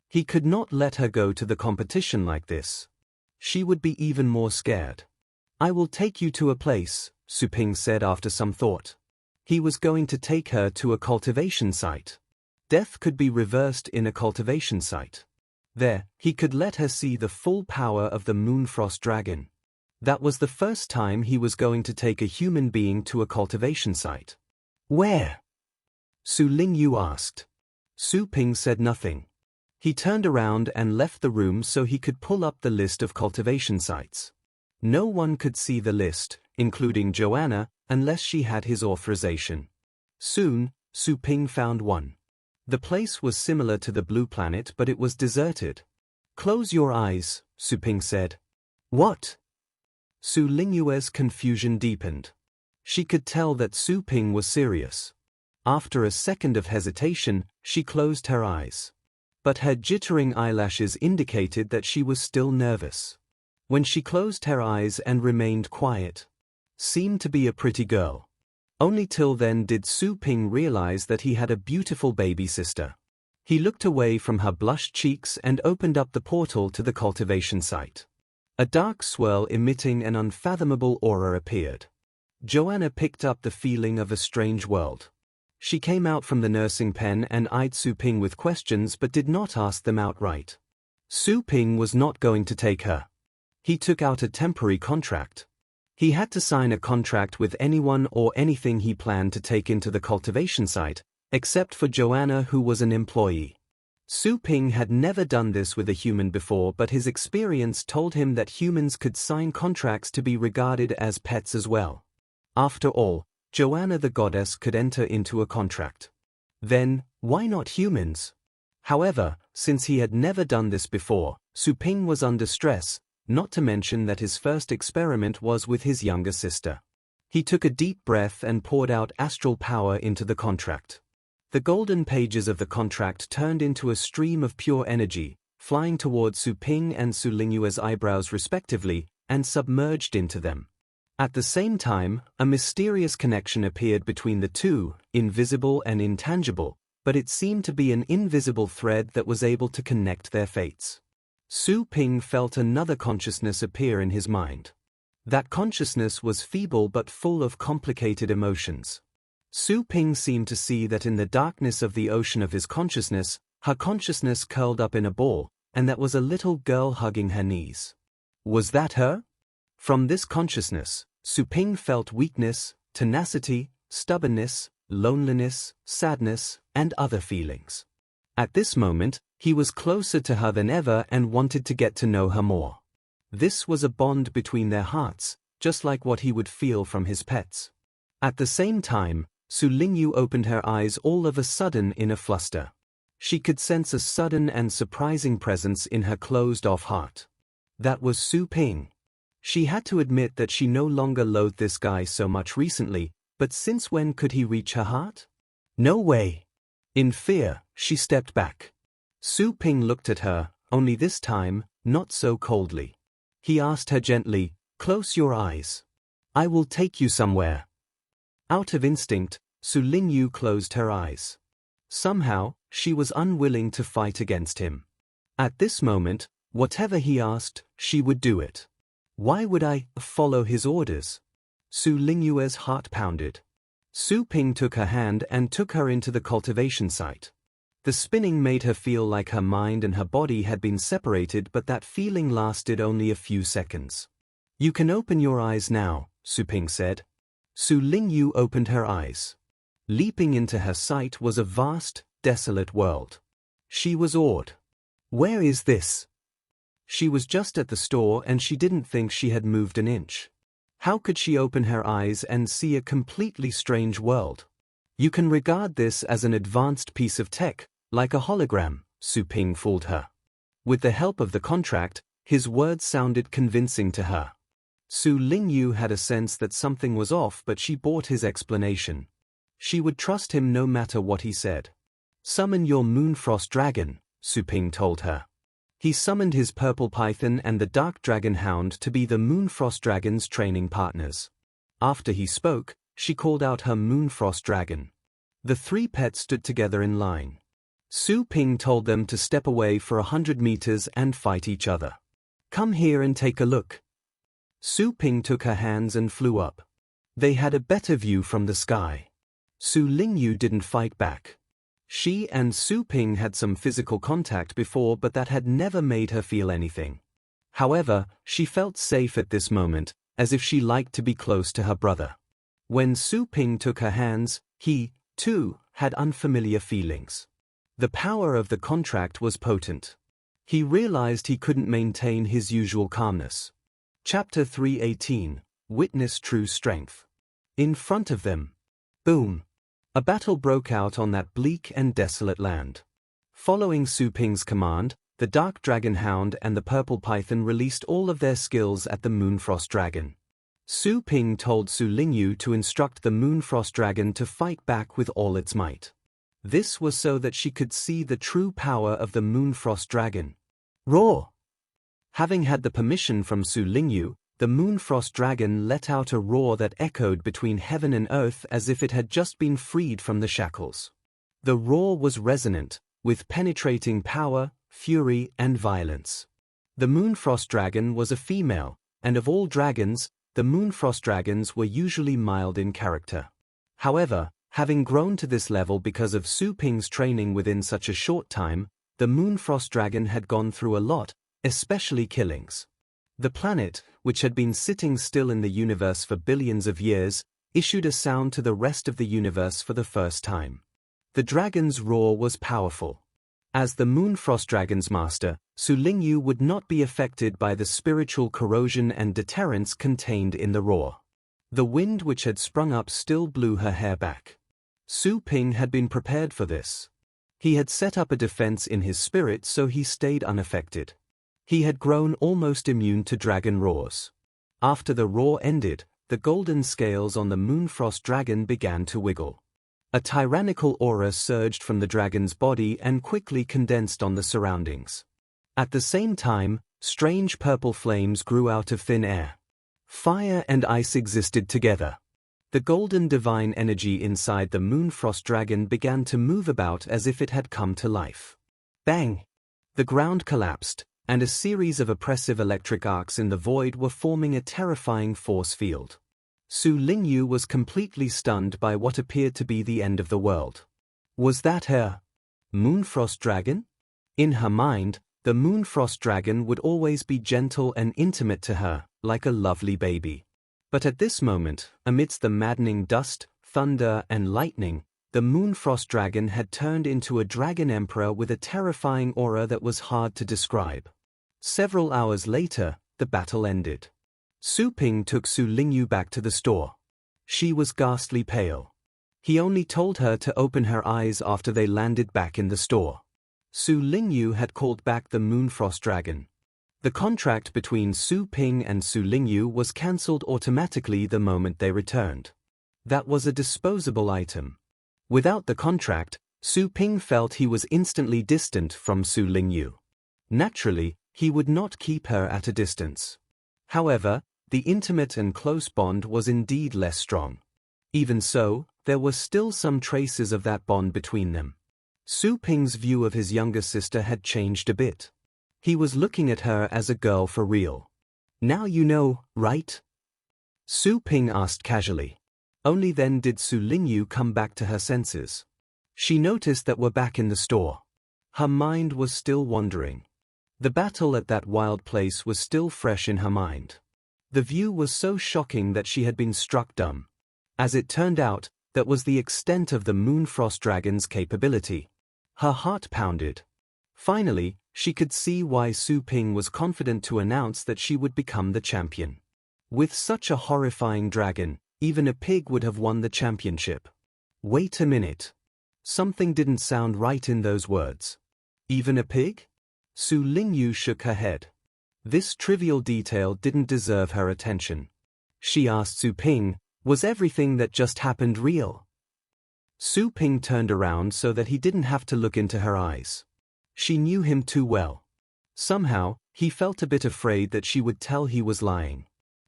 Speaker 1: He could not let her go to the competition like this. She would be even more scared. I will take you to a place, Su Ping said after some thought. He was going to take her to a cultivation site. Death could be reversed in a cultivation site. There, he could let her see the full power of the Moon Frost Dragon. That was the first time he was going to take a human being to a cultivation site. Where? Su Lingyue asked. Su Ping said nothing. He turned around and left the room so he could pull up the list of cultivation sites. No one could see the list, including Joanna, unless she had his authorization. Soon, Su Ping found one. The place was similar to the Blue Planet, but it was deserted. Close your eyes, Su Ping said. What? Su Lingyue's confusion deepened. She could tell that Su Ping was serious. After a second of hesitation, she closed her eyes. But her jittering eyelashes indicated that she was still nervous. When she closed her eyes and remained quiet, seemed to be a pretty girl. Only till then did Su Ping realize that he had a beautiful baby sister. He looked away from her blushed cheeks and opened up the portal to the cultivation site. A dark swirl emitting an unfathomable aura appeared. Joanna picked up the feeling of a strange world. She came out from the nursing pen and eyed Su Ping with questions but did not ask them outright. Su Ping was not going to take her. He took out a temporary contract. He had to sign a contract with anyone or anything he planned to take into the cultivation site, except for Joanna, who was an employee. Su Ping had never done this with a human before, but his experience told him that humans could sign contracts to be regarded as pets as well. After all, Joanna the goddess could enter into a contract. Then, why not humans? However, since he had never done this before, Su Ping was under stress, not to mention that his first experiment was with his younger sister. He took a deep breath and poured out astral power into the contract. The golden pages of the contract turned into a stream of pure energy, flying toward Su Ping and Su Lingyue's eyebrows respectively, and submerged into them. At the same time, a mysterious connection appeared between the two, invisible and intangible, but it seemed to be an invisible thread that was able to connect their fates. Su Ping felt another consciousness appear in his mind. That consciousness was feeble but full of complicated emotions. Su Ping seemed to see that in the darkness of the ocean of his consciousness, her consciousness curled up in a ball, and that was a little girl hugging her knees. Was that her? From this consciousness, Su Ping felt weakness, tenacity, stubbornness, loneliness, sadness, and other feelings. At this moment, he was closer to her than ever and wanted to get to know her more. This was a bond between their hearts, just like what he would feel from his pets. At the same time, Su Lingyue opened her eyes all of a sudden in a fluster. She could sense a sudden and surprising presence in her closed-off heart. That was Su Ping. She had to admit that she no longer loathed this guy so much recently, but since when could he reach her heart? No way. In fear, she stepped back. Su Ping looked at her, only this time, not so coldly. He asked her gently, "Close your eyes. I will take you somewhere." Out of instinct, Su Lingyue closed her eyes. Somehow, she was unwilling to fight against him. At this moment, Whatever he asked, she would do it. Why would I follow his orders? Su Lingyue's heart pounded. Su Ping took her hand and took her into the cultivation site. The spinning made her feel like her mind and her body had been separated, but that feeling lasted only a few seconds. You can open your eyes now, Su Ping said. Su Lingyue opened her eyes. Leaping into her sight was a vast, desolate world. She was awed. Where is this? She was just at the store and she didn't think she had moved an inch. How could she open her eyes and see a completely strange world? You can regard this as an advanced piece of tech, like a hologram, Su Ping fooled her. With the help of the contract, his words sounded convincing to her. Su Lingyue had a sense that something was off, but she bought his explanation. She would trust him no matter what he said. Summon your Moonfrost Dragon, Su Ping told her. He summoned his purple python and the dark dragon hound to be the Moonfrost Dragon's training partners. After he spoke, she called out her Moonfrost Dragon. The three pets stood together in line. Su Ping told them to step away for 100 meters and fight each other. Come here and take a look. Su Ping took her hands and flew up. They had a better view from the sky. Su Lingyue didn't fight back. She and Su Ping had some physical contact before, but that had never made her feel anything. However, she felt safe at this moment, as if she liked to be close to her brother. When Su Ping took her hands, he, too, had unfamiliar feelings. The power of the contract was potent. He realized he couldn't maintain his usual calmness. Chapter 318, Witness True Strength. In front of them. Boom. A battle broke out on that bleak and desolate land. Following Su Ping's command, the Dark Dragon Hound and the Purple Python released all of their skills at the Moonfrost Dragon. Su Ping told Su Lingyue to instruct the Moonfrost Dragon to fight back with all its might. This was so that she could see the true power of the Moonfrost Dragon. Roar! Having had the permission from Su Lingyue, the Moonfrost Dragon let out a roar that echoed between heaven and earth as if it had just been freed from the shackles. The roar was resonant, with penetrating power, fury, and violence. The Moonfrost Dragon was a female, and of all dragons, the Moonfrost Dragons were usually mild in character. However, having grown to this level because of Su Ping's training within such a short time, the Moonfrost Dragon had gone through a lot, especially killings. The planet, which had been sitting still in the universe for billions of years, issued a sound to the rest of the universe for the first time. The dragon's roar was powerful. As the Moonfrost Dragon's master, Su Lingyue would not be affected by the spiritual corrosion and deterrence contained in the roar. The wind which had sprung up still blew her hair back. Su Ping had been prepared for this. He had set up a defense in his spirit, so he stayed unaffected. He had grown almost immune to dragon roars. After the roar ended, the golden scales on the Moonfrost Dragon began to wiggle. A tyrannical aura surged from the dragon's body and quickly condensed on the surroundings. At the same time, strange purple flames grew out of thin air. Fire and ice existed together. The golden divine energy inside the Moonfrost Dragon began to move about as if it had come to life. Bang! The ground collapsed, and a series of oppressive electric arcs in the void were forming a terrifying force field. Su Lingyue was completely stunned by what appeared to be the end of the world. Was that her Moonfrost Dragon? In her mind, the Moonfrost Dragon would always be gentle and intimate to her, like a lovely baby. But at this moment, amidst the maddening dust, thunder, and lightning, the Moonfrost Dragon had turned into a dragon emperor with a terrifying aura that was hard to describe. Several hours later, the battle ended. Su Ping took Su Lingyue back to the store. She was ghastly pale. He only told her to open her eyes after they landed back in the store. Su Lingyue had called back the Moonfrost Dragon. The contract between Su Ping and Su Lingyue was cancelled automatically the moment they returned. That was a disposable item. Without the contract, Su Ping felt he was instantly distant from Su Lingyue. Naturally, he would not keep her at a distance. However, the intimate and close bond was indeed less strong. Even so, there were still some traces of that bond between them. Su Ping's view of his younger sister had changed a bit. He was looking at her as a girl for real. "Now you know, right?" Su Ping asked casually. Only then did Su Lingyue come back to her senses. She noticed that we're back in the store. Her mind was still wandering. The battle at that wild place was still fresh in her mind. The view was so shocking that she had been struck dumb. As it turned out, that was the extent of the Moonfrost Dragon's capability. Her heart pounded. Finally, she could see why Su Ping was confident to announce that she would become the champion. With such a horrifying dragon, even a pig would have won the championship. Wait a minute. Something didn't sound right in those words. Even a pig? Su Lingyue shook her head. This trivial detail didn't deserve her attention. She asked Su Ping, "Was everything that just happened real?" Su Ping turned around so that he didn't have to look into her eyes. She knew him too well. Somehow, he felt a bit afraid that she would tell he was lying.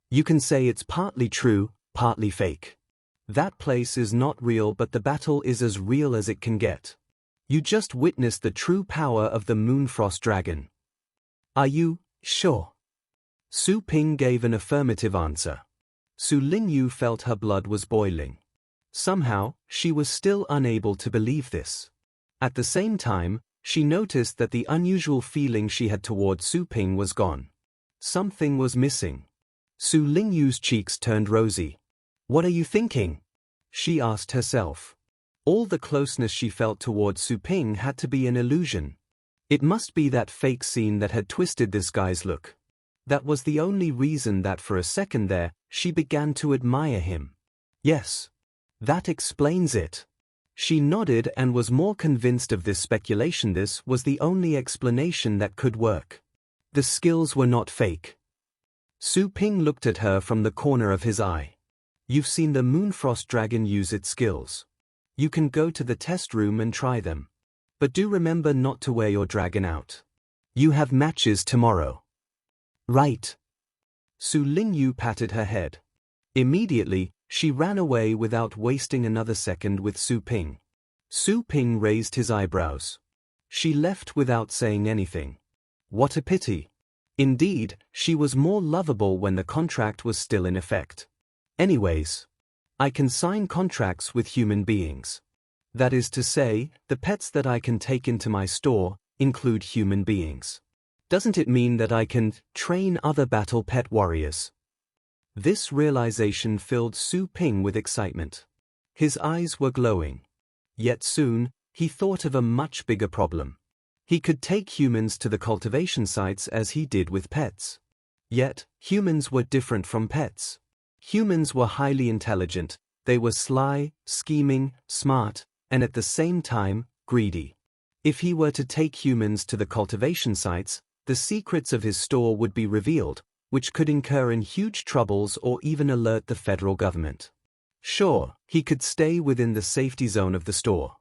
Speaker 1: "You can say it's partly true, partly fake. That place is not real, but the battle is as real as it can get. You just witnessed the true power of the Moonfrost Dragon." "Are you sure?" Su Ping gave an affirmative answer. Su Lingyue felt her blood was boiling. Somehow, she was still unable to believe this. At the same time, she noticed that the unusual feeling she had toward Su Ping was gone. Something was missing. Su Lingyue's cheeks turned rosy. "What are you thinking?" she asked herself. All the closeness she felt toward Su Ping had to be an illusion. It must be that fake scene that had twisted this guy's look. That was the only reason that for a second there, she began to admire him. Yes. That explains it. She nodded and was more convinced of this speculation. This was the only explanation that could work. The skills were not fake. Su Ping looked at her from the corner of his eye. "You've seen the Moonfrost Dragon use its skills. You can go to the test room and try them. But do remember not to wear your dragon out. You have matches tomorrow." "Right." Su Lingyue patted her head. Immediately, she ran away without wasting another second with Su Ping. Su Ping raised his eyebrows. She left without saying anything. What a pity. Indeed, she was more lovable when the contract was still in effect. Anyways, I can sign contracts with human beings. That is to say, the pets that I can take into my store include human beings. Doesn't it mean that I can train other battle pet warriors? This realization filled Su Ping with excitement. His eyes were glowing. Yet soon, he thought of a much bigger problem. He could take humans to the cultivation sites as he did with pets. Yet, humans were different from pets. Humans were highly intelligent, they were sly, scheming, smart, and at the same time, greedy. If he were to take humans to the cultivation sites, the secrets of his store would be revealed, which could incur in huge troubles or even alert the federal government. Sure, he could stay within the safety zone of the store.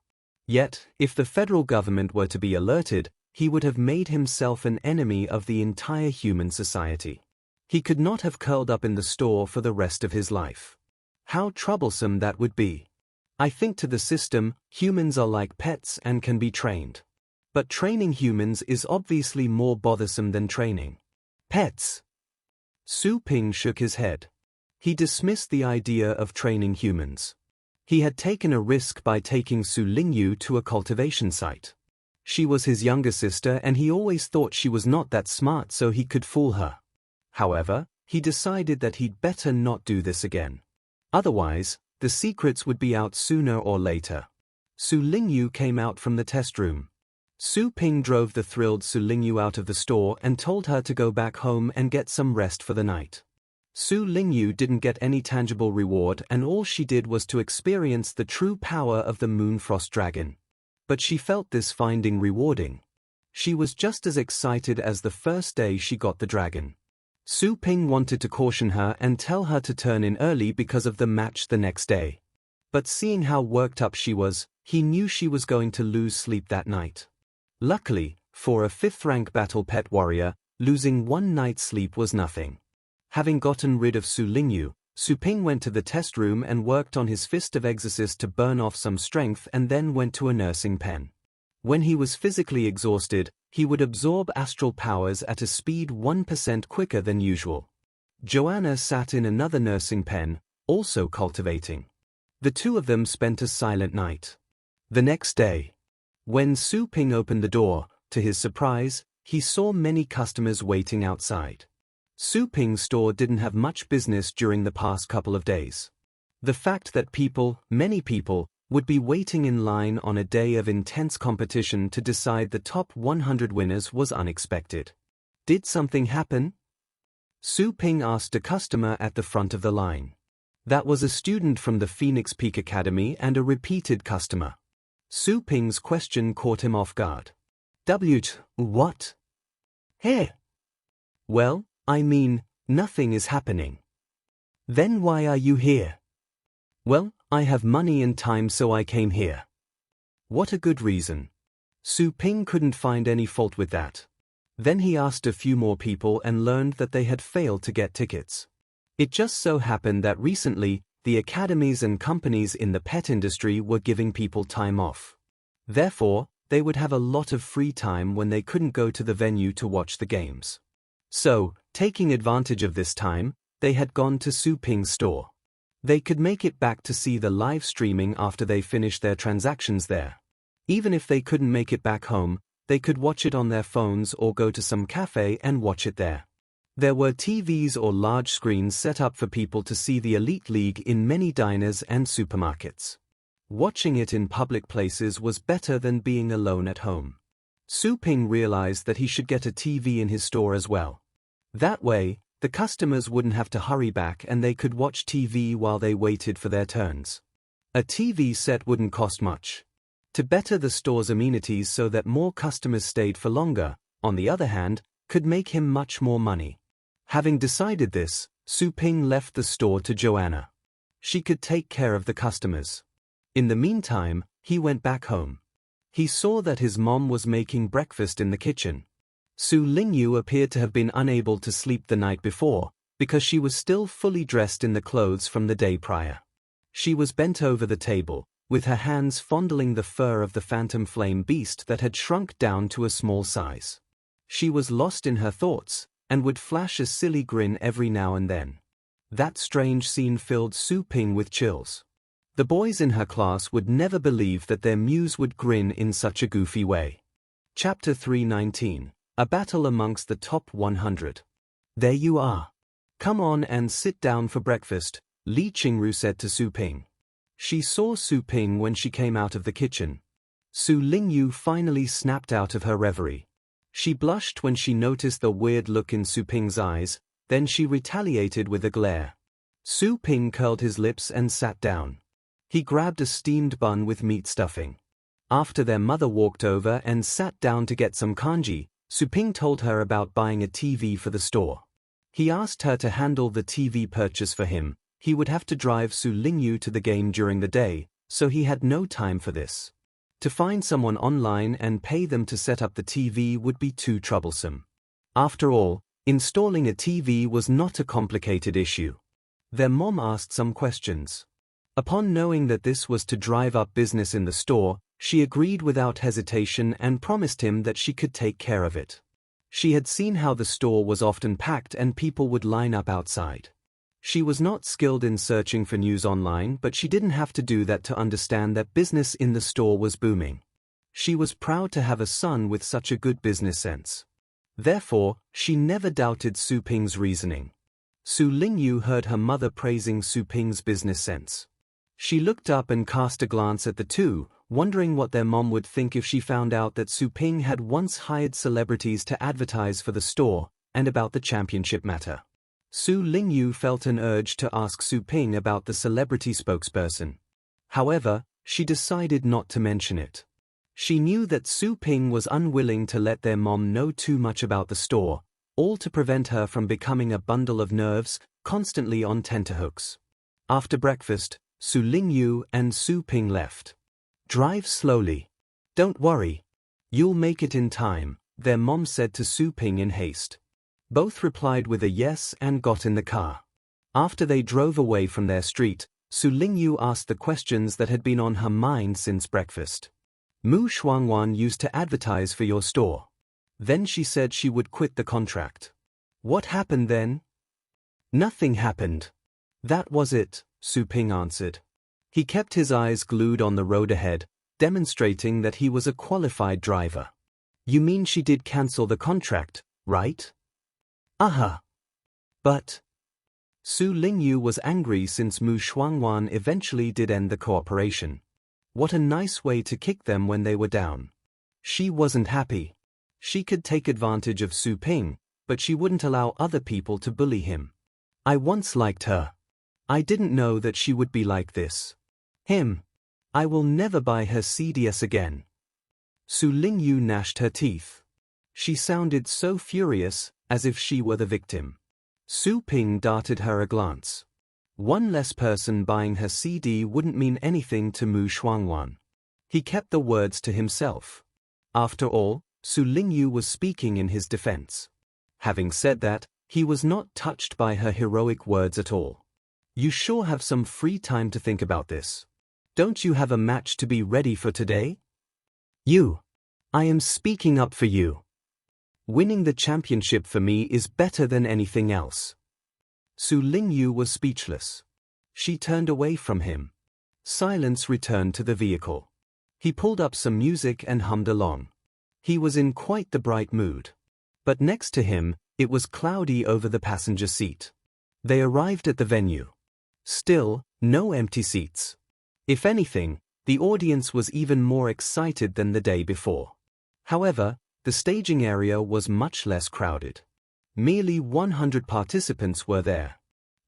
Speaker 1: Yet, if the federal government were to be alerted, he would have made himself an enemy of the entire human society. He could not have curled up in the store for the rest of his life. How troublesome that would be. I think to the system, humans are like pets and can be trained. But training humans is obviously more bothersome than training pets. Su Ping shook his head. He dismissed the idea of training humans. He had taken a risk by taking Su Lingyue to a cultivation site. She was his younger sister and he always thought she was not that smart so he could fool her. However, he decided that he'd better not do this again. Otherwise, the secrets would be out sooner or later. Su Lingyue came out from the test room. Su Ping drove the thrilled Su Lingyue out of the store and told her to go back home and get some rest for the night. Su Lingyue didn't get any tangible reward and all she did was to experience the true power of the Moonfrost Dragon. But she felt this finding rewarding. She was just as excited as the first day she got the dragon. Su Ping wanted to caution her and tell her to turn in early because of the match the next day. But seeing how worked up she was, he knew she was going to lose sleep that night. Luckily, for a 5th-rank battle pet warrior, losing one night's sleep was nothing. Having gotten rid of Su Lingyue, Su Ping went to the test room and worked on his Fist of Exorcist to burn off some strength and then went to a nursing pen. When he was physically exhausted, he would absorb astral powers at a speed 1% quicker than usual. Joanna sat in another nursing pen, also cultivating. The two of them spent a silent night. The next day, when Su Ping opened the door, to his surprise, he saw many customers waiting outside. Su Ping's store didn't have much business during the past couple of days. The fact that many people, would be waiting in line on a day of intense competition to decide the top 100 winners was unexpected. Did something happen? Su Ping asked a customer at the front of the line. That was a student from the Phoenix Peak Academy and a repeated customer. Su Ping's question caught him off guard. What? Here? Well, I mean, nothing is happening. Then why are you here? Well, I have money and time, so I came here. What a good reason. Su Ping couldn't find any fault with that. Then he asked a few more people and learned that they had failed to get tickets. It just so happened that recently, the academies and companies in the pet industry were giving people time off. Therefore, they would have a lot of free time when they couldn't go to the venue to watch the games. So, taking advantage of this time, they had gone to Su Ping's store. They could make it back to see the live streaming after they finished their transactions there. Even if they couldn't make it back home, they could watch it on their phones or go to some cafe and watch it there. There were TVs or large screens set up for people to see the Elite League in many diners and supermarkets. Watching it in public places was better than being alone at home. Su Ping realized that he should get a TV in his store as well. That way, the customers wouldn't have to hurry back and they could watch TV while they waited for their turns. A TV set wouldn't cost much. To better the store's amenities so that more customers stayed for longer, on the other hand, could make him much more money. Having decided this, Su Ping left the store to Joanna. She could take care of the customers. In the meantime, he went back home. He saw that his mom was making breakfast in the kitchen. Lingyue appeared to have been unable to sleep the night before, because she was still fully dressed in the clothes from the day prior. She was bent over the table, with her hands fondling the fur of the phantom flame beast that had shrunk down to a small size. She was lost in her thoughts, and would flash a silly grin every now and then. That strange scene filled Su Ping with chills. The boys in her class would never believe that their muse would grin in such a goofy way. Chapter 319. A battle amongst the top 100. There you are. Come on and sit down for breakfast, Li Qingru said to Su Ping. She saw Su Ping when she came out of the kitchen. Su Lingyue finally snapped out of her reverie. She blushed when she noticed the weird look in Su Ping's eyes, then she retaliated with a glare. Su Ping curled his lips and sat down. He grabbed a steamed bun with meat stuffing. After their mother walked over and sat down to get some kanji, Su Ping told her about buying a TV for the store. He asked her to handle the TV purchase for him. He would have to drive Su Lingyue to the game during the day, so he had no time for this. To find someone online and pay them to set up the TV would be too troublesome. After all, installing a TV was not a complicated issue. Their mom asked some questions. Upon knowing that this was to drive up business in the store, she agreed without hesitation and promised him that she could take care of it. She had seen how the store was often packed and people would line up outside. She was not skilled in searching for news online, but she didn't have to do that to understand that business in the store was booming. She was proud to have a son with such a good business sense. Therefore, she never doubted Su Ping's reasoning. Su Lingyue heard her mother praising Su Ping's business sense. She looked up and cast a glance at the two, wondering what their mom would think if she found out that Su Ping had once hired celebrities to advertise for the store, and about the championship matter. Su Lingyue felt an urge to ask Su Ping about the celebrity spokesperson. However, she decided not to mention it. She knew that Su Ping was unwilling to let their mom know too much about the store, all to prevent her from becoming a bundle of nerves, constantly on tenterhooks. After breakfast, Su Lingyue and Su Ping left. Drive slowly. Don't worry. You'll make it in time, their mom said to Su Ping in haste. Both replied with a yes and got in the car. After they drove away from their street, Su Lingyue asked the questions that had been on her mind since breakfast. Mu Shuangwan used to advertise for your store. Then she said she would quit the contract. What happened then? Nothing happened. That was it, Su Ping answered. He kept his eyes glued on the road ahead, demonstrating that he was a qualified driver. You mean she did cancel the contract, right? Aha. But Su Lingyue was angry since Mu Shuangwan eventually did end the cooperation. What a nice way to kick them when they were down. She wasn't happy. She could take advantage of Su Ping, but she wouldn't allow other people to bully him. I once liked her. I didn't know that she would be like this. Him. I will never buy her CDS again. Su Lingyue gnashed her teeth. She sounded so furious, as if she were the victim. Su Ping darted her a glance. One less person buying her CD wouldn't mean anything to Mu Shuangwan. He kept the words to himself. After all, Su Lingyue was speaking in his defense. Having said that, he was not touched by her heroic words at all. You sure have some free time to think about this. Don't you have a match to be ready for today? You. I am speaking up for you. Winning the championship for me is better than anything else. Su Lingyue was speechless. She turned away from him. Silence returned to the vehicle. He pulled up some music and hummed along. He was in quite the bright mood. But next to him, it was cloudy over the passenger seat. They arrived at the venue. Still, no empty seats. If anything, the audience was even more excited than the day before. However, the staging area was much less crowded. Merely 100 participants were there.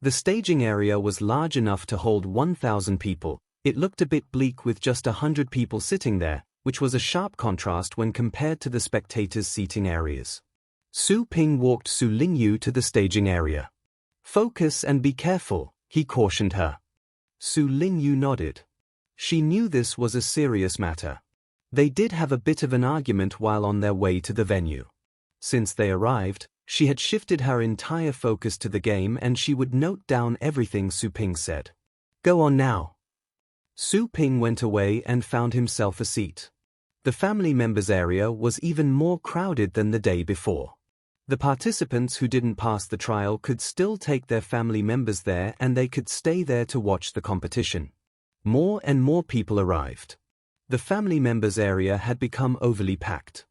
Speaker 1: The staging area was large enough to hold 1,000 people. It looked a bit bleak with just 100 people sitting there, which was a sharp contrast when compared to the spectators' seating areas. Su Ping walked Su Lingyue to the staging area. Focus and be careful, he cautioned her. Su Lingyue nodded. She knew this was a serious matter. They did have a bit of an argument while on their way to the venue. Since they arrived, she had shifted her entire focus to the game and she would note down everything Su Ping said. Go on now. Su Ping went away and found himself a seat. The family members area was even more crowded than the day before. The participants who didn't pass the trial could still take their family members there and they could stay there to watch the competition. More and more people arrived. The family members area had become overly packed.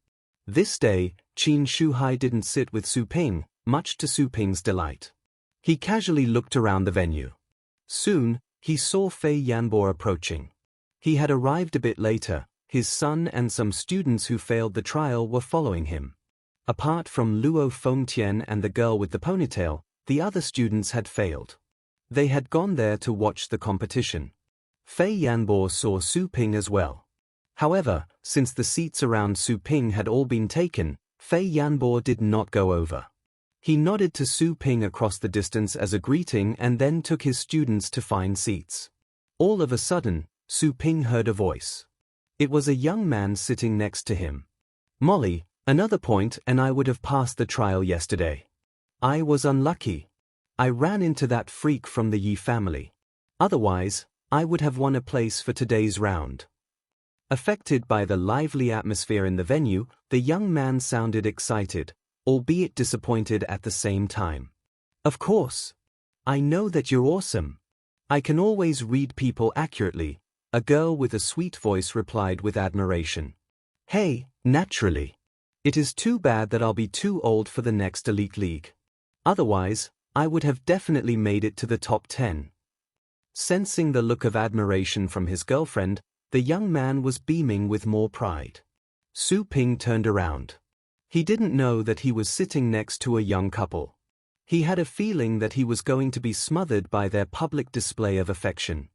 Speaker 1: This day, Qin Shuhai didn't sit with Su Ping, much to Su Ping's delight. He casually looked around the venue. Soon, he saw Fei Yanbo approaching. He had arrived a bit later. His son and some students who failed the trial were following him. Apart from Luo Fengtian and the girl with the ponytail, the other students had failed. They had gone there to watch the competition. Fei Yanbo saw Su Ping as well. However, since the seats around Su Ping had all been taken, Fei Yanbo did not go over. He nodded to Su Ping across the distance as a greeting and then took his students to find seats. All of a sudden, Su Ping heard a voice. It was a young man sitting next to him. Molly, another point and I would have passed the trial yesterday. I was unlucky. I ran into that freak from the Yi family. Otherwise, I would have won a place for today's round. Affected by the lively atmosphere in the venue, the young man sounded excited, albeit disappointed at the same time. Of course. I know that you're awesome. I can always read people accurately, a girl with a sweet voice replied with admiration. Hey, naturally. It is too bad that I'll be too old for the next elite league. Otherwise, I would have definitely made it to the top 10. Sensing the look of admiration from his girlfriend, the young man was beaming with more pride. Su Ping turned around. He didn't know that he was sitting next to a young couple. He had a feeling that he was going to be smothered by their public display of affection.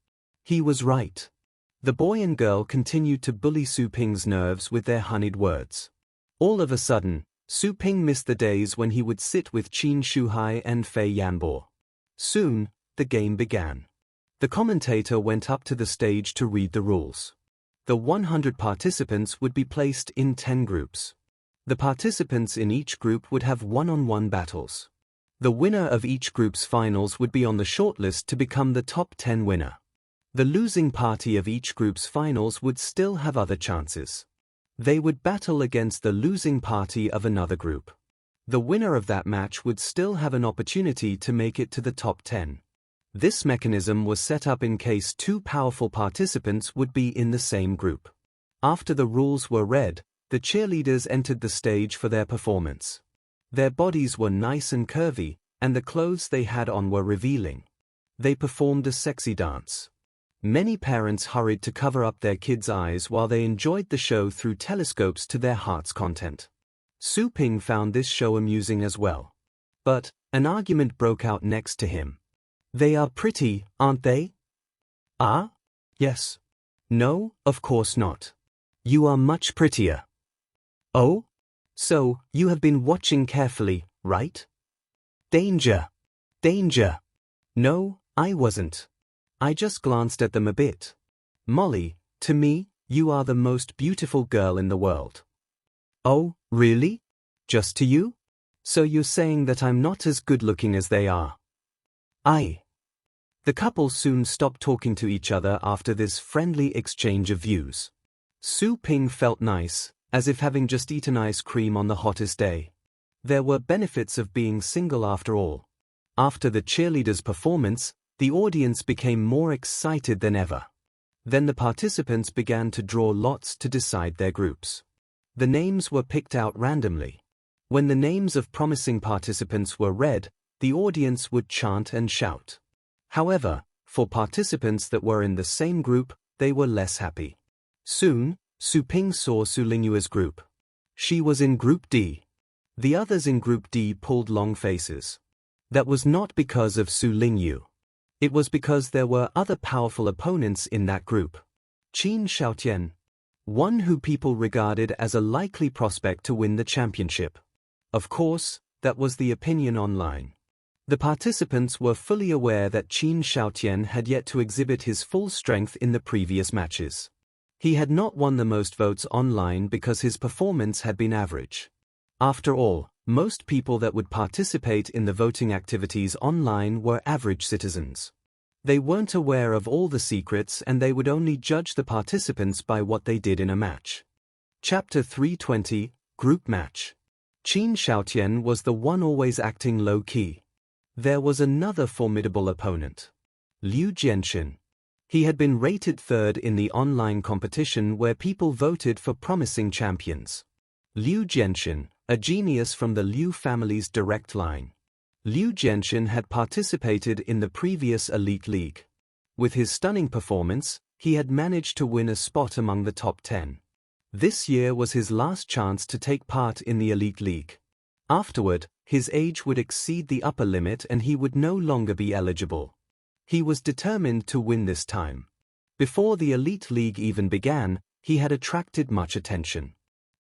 Speaker 1: He was right. The boy and girl continued to bully Su Ping's nerves with their honeyed words. All of a sudden, Su Ping missed the days when he would sit with Qin Shuhai and Fei Yanbo. Soon, the game began. The commentator went up to the stage to read the rules. The 100 participants would be placed in 10 groups. The participants in each group would have one-on-one battles. The winner of each group's finals would be on the shortlist to become the top 10 winner. The losing party of each group's finals would still have other chances. They would battle against the losing party of another group. The winner of that match would still have an opportunity to make it to the top 10. This mechanism was set up in case two powerful participants would be in the same group. After the rules were read, the cheerleaders entered the stage for their performance. Their bodies were nice and curvy, and the clothes they had on were revealing. They performed a sexy dance. Many parents hurried to cover up their kids' eyes while they enjoyed the show through telescopes to their heart's content. Sibling found this show amusing as well. But an argument broke out next to him. They are pretty, aren't they? Ah? Yes. No, of course not. You are much prettier. Oh? So, you have been watching carefully, right? Danger! Danger! No, I wasn't. I just glanced at them a bit. Molly, to me, you are the most beautiful girl in the world. Oh, really? Just to you? So you're saying that I'm not as good-looking as they are? The couple soon stopped talking to each other after this friendly exchange of views. Sibling felt nice, as if having just eaten ice cream on the hottest day. There were benefits of being single after all. After the cheerleaders' performance, the audience became more excited than ever. Then the participants began to draw lots to decide their groups. The names were picked out randomly. When the names of promising participants were read, the audience would chant and shout. However, for participants that were in the same group, they were less happy. Soon, Sibling saw Lingyue's group. She was in Group D. The others in Group D pulled long faces. That was not because of Lingyue. It was because there were other powerful opponents in that group. Qin Xiaotian, one who people regarded as a likely prospect to win the championship. Of course, that was the opinion online. The participants were fully aware that Qin Xiaotian had yet to exhibit his full strength in the previous matches. He had not won the most votes online because his performance had been average. After all, most people that would participate in the voting activities online were average citizens. They weren't aware of all the secrets and they would only judge the participants by what they did in a match. Chapter 320, Group Match. Qin Xiaotian was the one always acting low-key. There was another formidable opponent. Liu Jianxin. He had been rated third in the online competition where people voted for promising champions. Liu Jianxin, a genius from the Liu family's direct line. Liu Jianxin had participated in the previous Elite League. With his stunning performance, he had managed to win a spot among the top 10. This year was his last chance to take part in the Elite League. Afterward, his age would exceed the upper limit and he would no longer be eligible. He was determined to win this time. Before the Elite League even began, he had attracted much attention.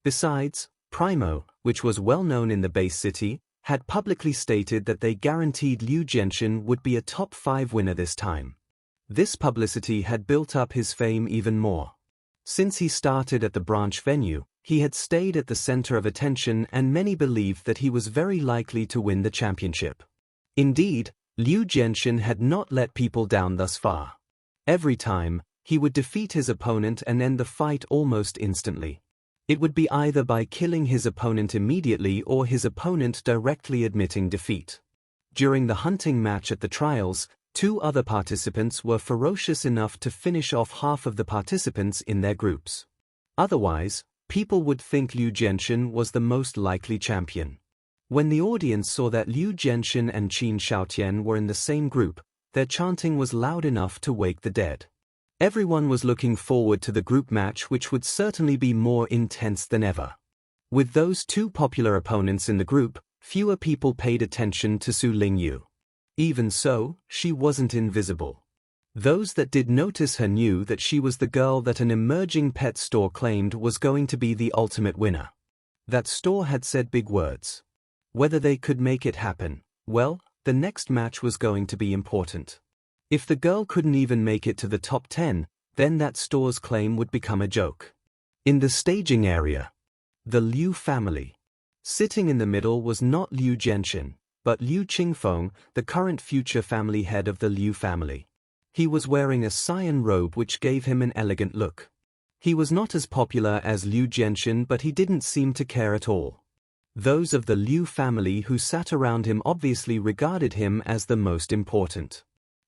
Speaker 1: Besides, Primo, which was well known in the base city, had publicly stated that they guaranteed Liu Jianxin would be a top 5 winner this time. This publicity had built up his fame even more. Since he started at the branch venue, he had stayed at the center of attention and many believed that he was very likely to win the championship. Indeed, Liu Jianxin had not let people down thus far. Every time, he would defeat his opponent and end the fight almost instantly. It would be either by killing his opponent immediately or his opponent directly admitting defeat. During the hunting match at the trials, 2 other participants were ferocious enough to finish off half of the participants in their groups. Otherwise, people would think Liu Jianxin was the most likely champion. When the audience saw that Liu Jianxin and Qin Xiaotian were in the same group, their chanting was loud enough to wake the dead. Everyone was looking forward to the group match, which would certainly be more intense than ever. With those 2 popular opponents in the group, fewer people paid attention to Lingyue. Even so, she wasn't invisible. Those that did notice her knew that she was the girl that an emerging pet store claimed was going to be the ultimate winner. That store had said big words. Whether they could make it happen, well, the next match was going to be important. If the girl couldn't even make it to the top 10, then that store's claim would become a joke. In the staging area, the Liu family. Sitting in the middle was not Liu Jianxin, but Liu Qingfeng, the current future family head of the Liu family. He was wearing a cyan robe which gave him an elegant look. He was not as popular as Liu Genshin, but he didn't seem to care at all. Those of the Liu family who sat around him obviously regarded him as the most important.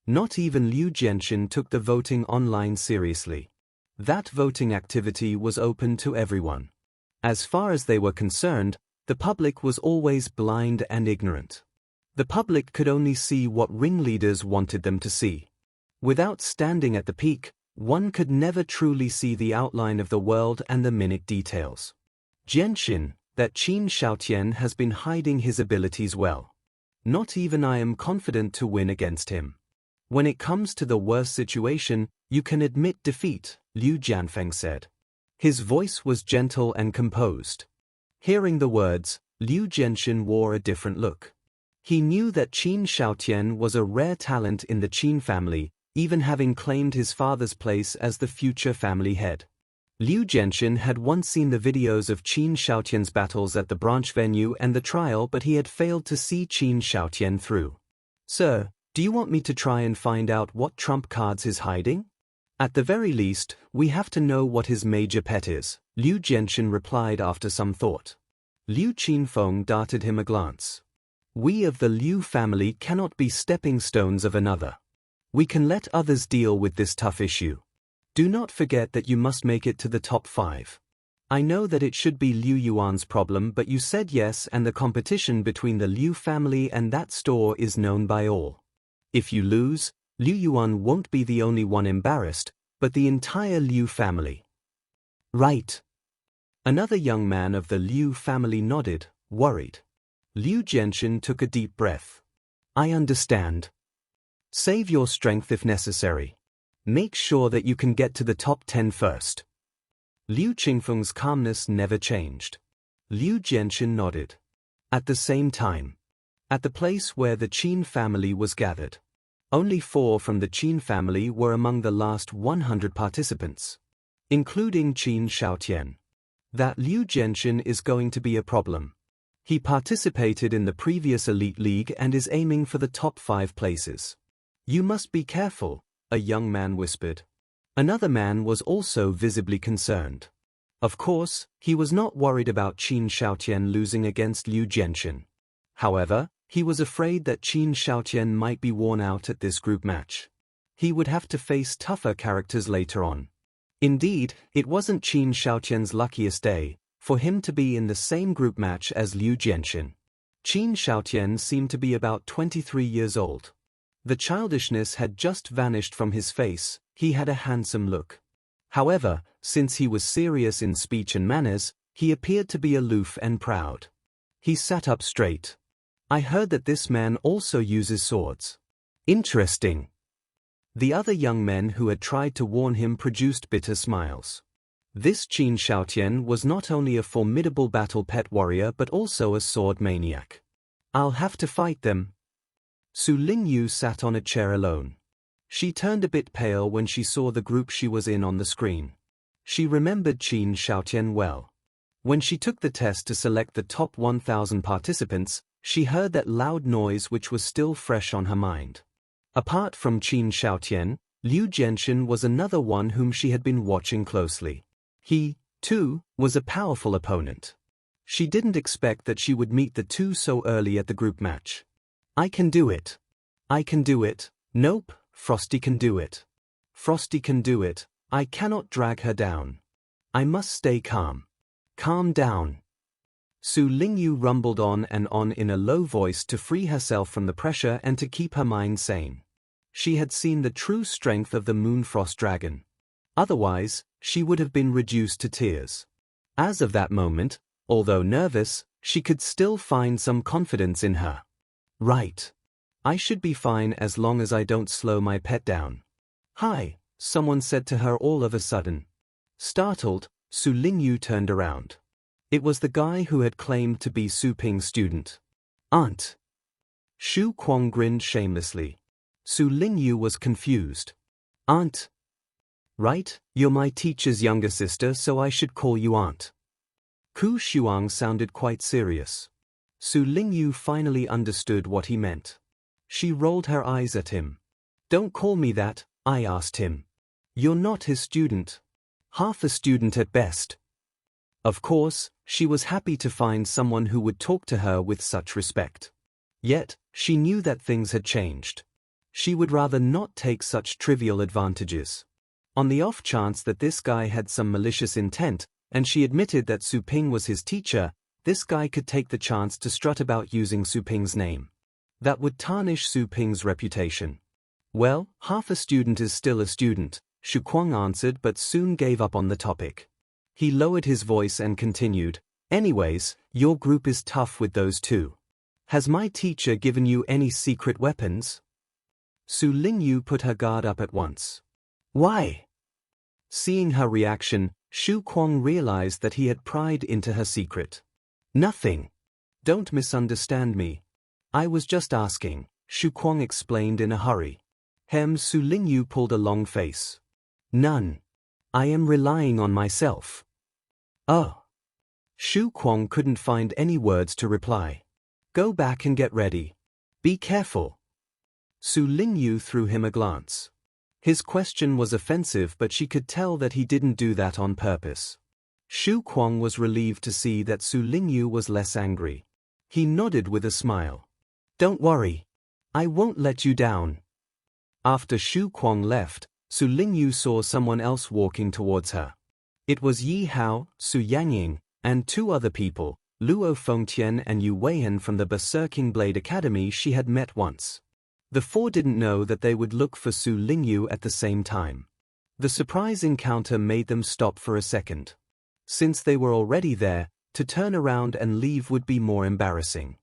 Speaker 1: Not even Liu Genshin took the voting online seriously. That voting activity was open to everyone. As far as they were concerned, the public was always blind and ignorant. The public could only see what ringleaders wanted them to see. Without standing at the peak, one could never truly see the outline of the world and the minute details. Genshin, that Qin Shaotian has been hiding his abilities well. Not even I am confident to win against him. When it comes to the worst situation, you can admit defeat, Liu Jianfeng said. His voice was gentle and composed. Hearing the words, Liu Genshin wore a different look. He knew that Qin Shaotian was a rare talent in the Qin family, even having claimed his father's place as the future family head. Liu Genshin had once seen the videos of Qin Shaotian's battles at the branch venue and the trial, but he had failed to see Qin Shaotian through. Sir, do you want me to try and find out what trump cards he's hiding? At the very least, we have to know what his major pet is, Liu Genshin replied after some thought. Liu Qinfeng darted him a glance. We of the Liu family cannot be stepping stones of another. We can let others deal with this tough issue. Do not forget that you must make it to the top 5. I know that it should be Liu Yuan's problem, but you said yes, and the competition between the Liu family and that store is known by all. If you lose, Liu Yuan won't be the only one embarrassed, but the entire Liu family. Right. Another young man of the Liu family nodded, worried. Liu Genshin took a deep breath. I understand. Save your strength if necessary. Make sure that you can get to the top 10 first. Liu Qingfeng's calmness never changed. Liu Genshin nodded. At the same time, at the place where the Qin family was gathered, only 4 from the Qin family were among the last 100 participants, including Qin Shaotian. That Liu Genshin is going to be a problem. He participated in the previous Elite League and is aiming for the top 5 places. You must be careful, a young man whispered. Another man was also visibly concerned. Of course, he was not worried about Qin Shaotian losing against Liu Genshin. However, he was afraid that Qin Shaotian might be worn out at this group match. He would have to face tougher characters later on. Indeed, it wasn't Qin Shaotian's luckiest day for him to be in the same group match as Liu Genshin. Qin Shaotian seemed to be about 23 years old. The childishness had just vanished from his face. He had a handsome look. However, since he was serious in speech and manners, he appeared to be aloof and proud. He sat up straight. I heard that this man also uses swords. Interesting. The other young men who had tried to warn him produced bitter smiles. This Qin Shaotian was not only a formidable battle pet warrior but also a sword maniac. I'll have to fight them. Su Lingyue sat on a chair alone. She turned a bit pale when she saw the group she was in on the screen. She remembered Qin Shaotian well. When she took the test to select the top 1,000 participants, she heard that loud noise which was still fresh on her mind. Apart from Qin Shaotian, Liu Genshin was another one whom she had been watching closely. He, too, was a powerful opponent. She didn't expect that she would meet the two so early at the group match. I can do it. I can do it. Nope, Frosty can do it. Frosty can do it. I cannot drag her down. I must stay calm. Calm down. Su Lingyue rumbled on and on in a low voice to free herself from the pressure and to keep her mind sane. She had seen the true strength of the Moonfrost Dragon. Otherwise, she would have been reduced to tears. As of that moment, although nervous, she could still find some confidence in her. Right. I should be fine as long as I don't slow my pet down. Hi, someone said to her all of a sudden. Startled, Su Lingyue turned around. It was the guy who had claimed to be Su Ping's student. Aunt. Shu Kuang grinned shamelessly. Su Lingyue was confused. Aunt. Right, you're my teacher's younger sister, so I should call you aunt. Ku Shuang sounded quite serious. Su Lingyue finally understood what he meant. She rolled her eyes at him. Don't call me that, I asked him. You're not his student. Half a student at best. Of course, she was happy to find someone who would talk to her with such respect. Yet, she knew that things had changed. She would rather not take such trivial advantages. On the off chance that this guy had some malicious intent, and she admitted that Su Ping was his teacher, this guy could take the chance to strut about using Su Ping's name. That would tarnish Su Ping's reputation. Well, half a student is still a student, Shu Kuang answered but soon gave up on the topic. He lowered his voice and continued, anyways, your group is tough with those two. Has my teacher given you any secret weapons? Su Lingyue put her guard up at once. Why? Seeing her reaction, Shu Kuang realized that he had pried into her secret. Nothing. Don't misunderstand me. I was just asking, Shu Kuang explained in a hurry. Su Lingyue pulled a long face. None. I am relying on myself. Oh. Shu Kuang couldn't find any words to reply. Go back and get ready. Be careful. Su Lingyue threw him a glance. His question was offensive but she could tell that he didn't do that on purpose. Shu Kuang was relieved to see that Su Lingyue was less angry. He nodded with a smile. Don't worry. I won't let you down. After Shu Kuang left, Su Lingyue saw someone else walking towards her. It was Yi Hao, Su Yangying, and two other people, Luo Fengtian and Yu Weihan from the Berserking Blade Academy she had met once. The four didn't know that they would look for Su Lingyue at the same time. The surprise encounter made them stop for a second. Since they were already there, to turn around and leave would be more embarrassing.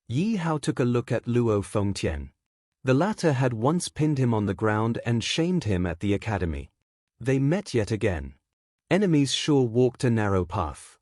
Speaker 1: Yi Hao took a look at Luo Fengtian. The latter had once pinned him on the ground and shamed him at the academy. They met yet again. Enemies sure walked a narrow path.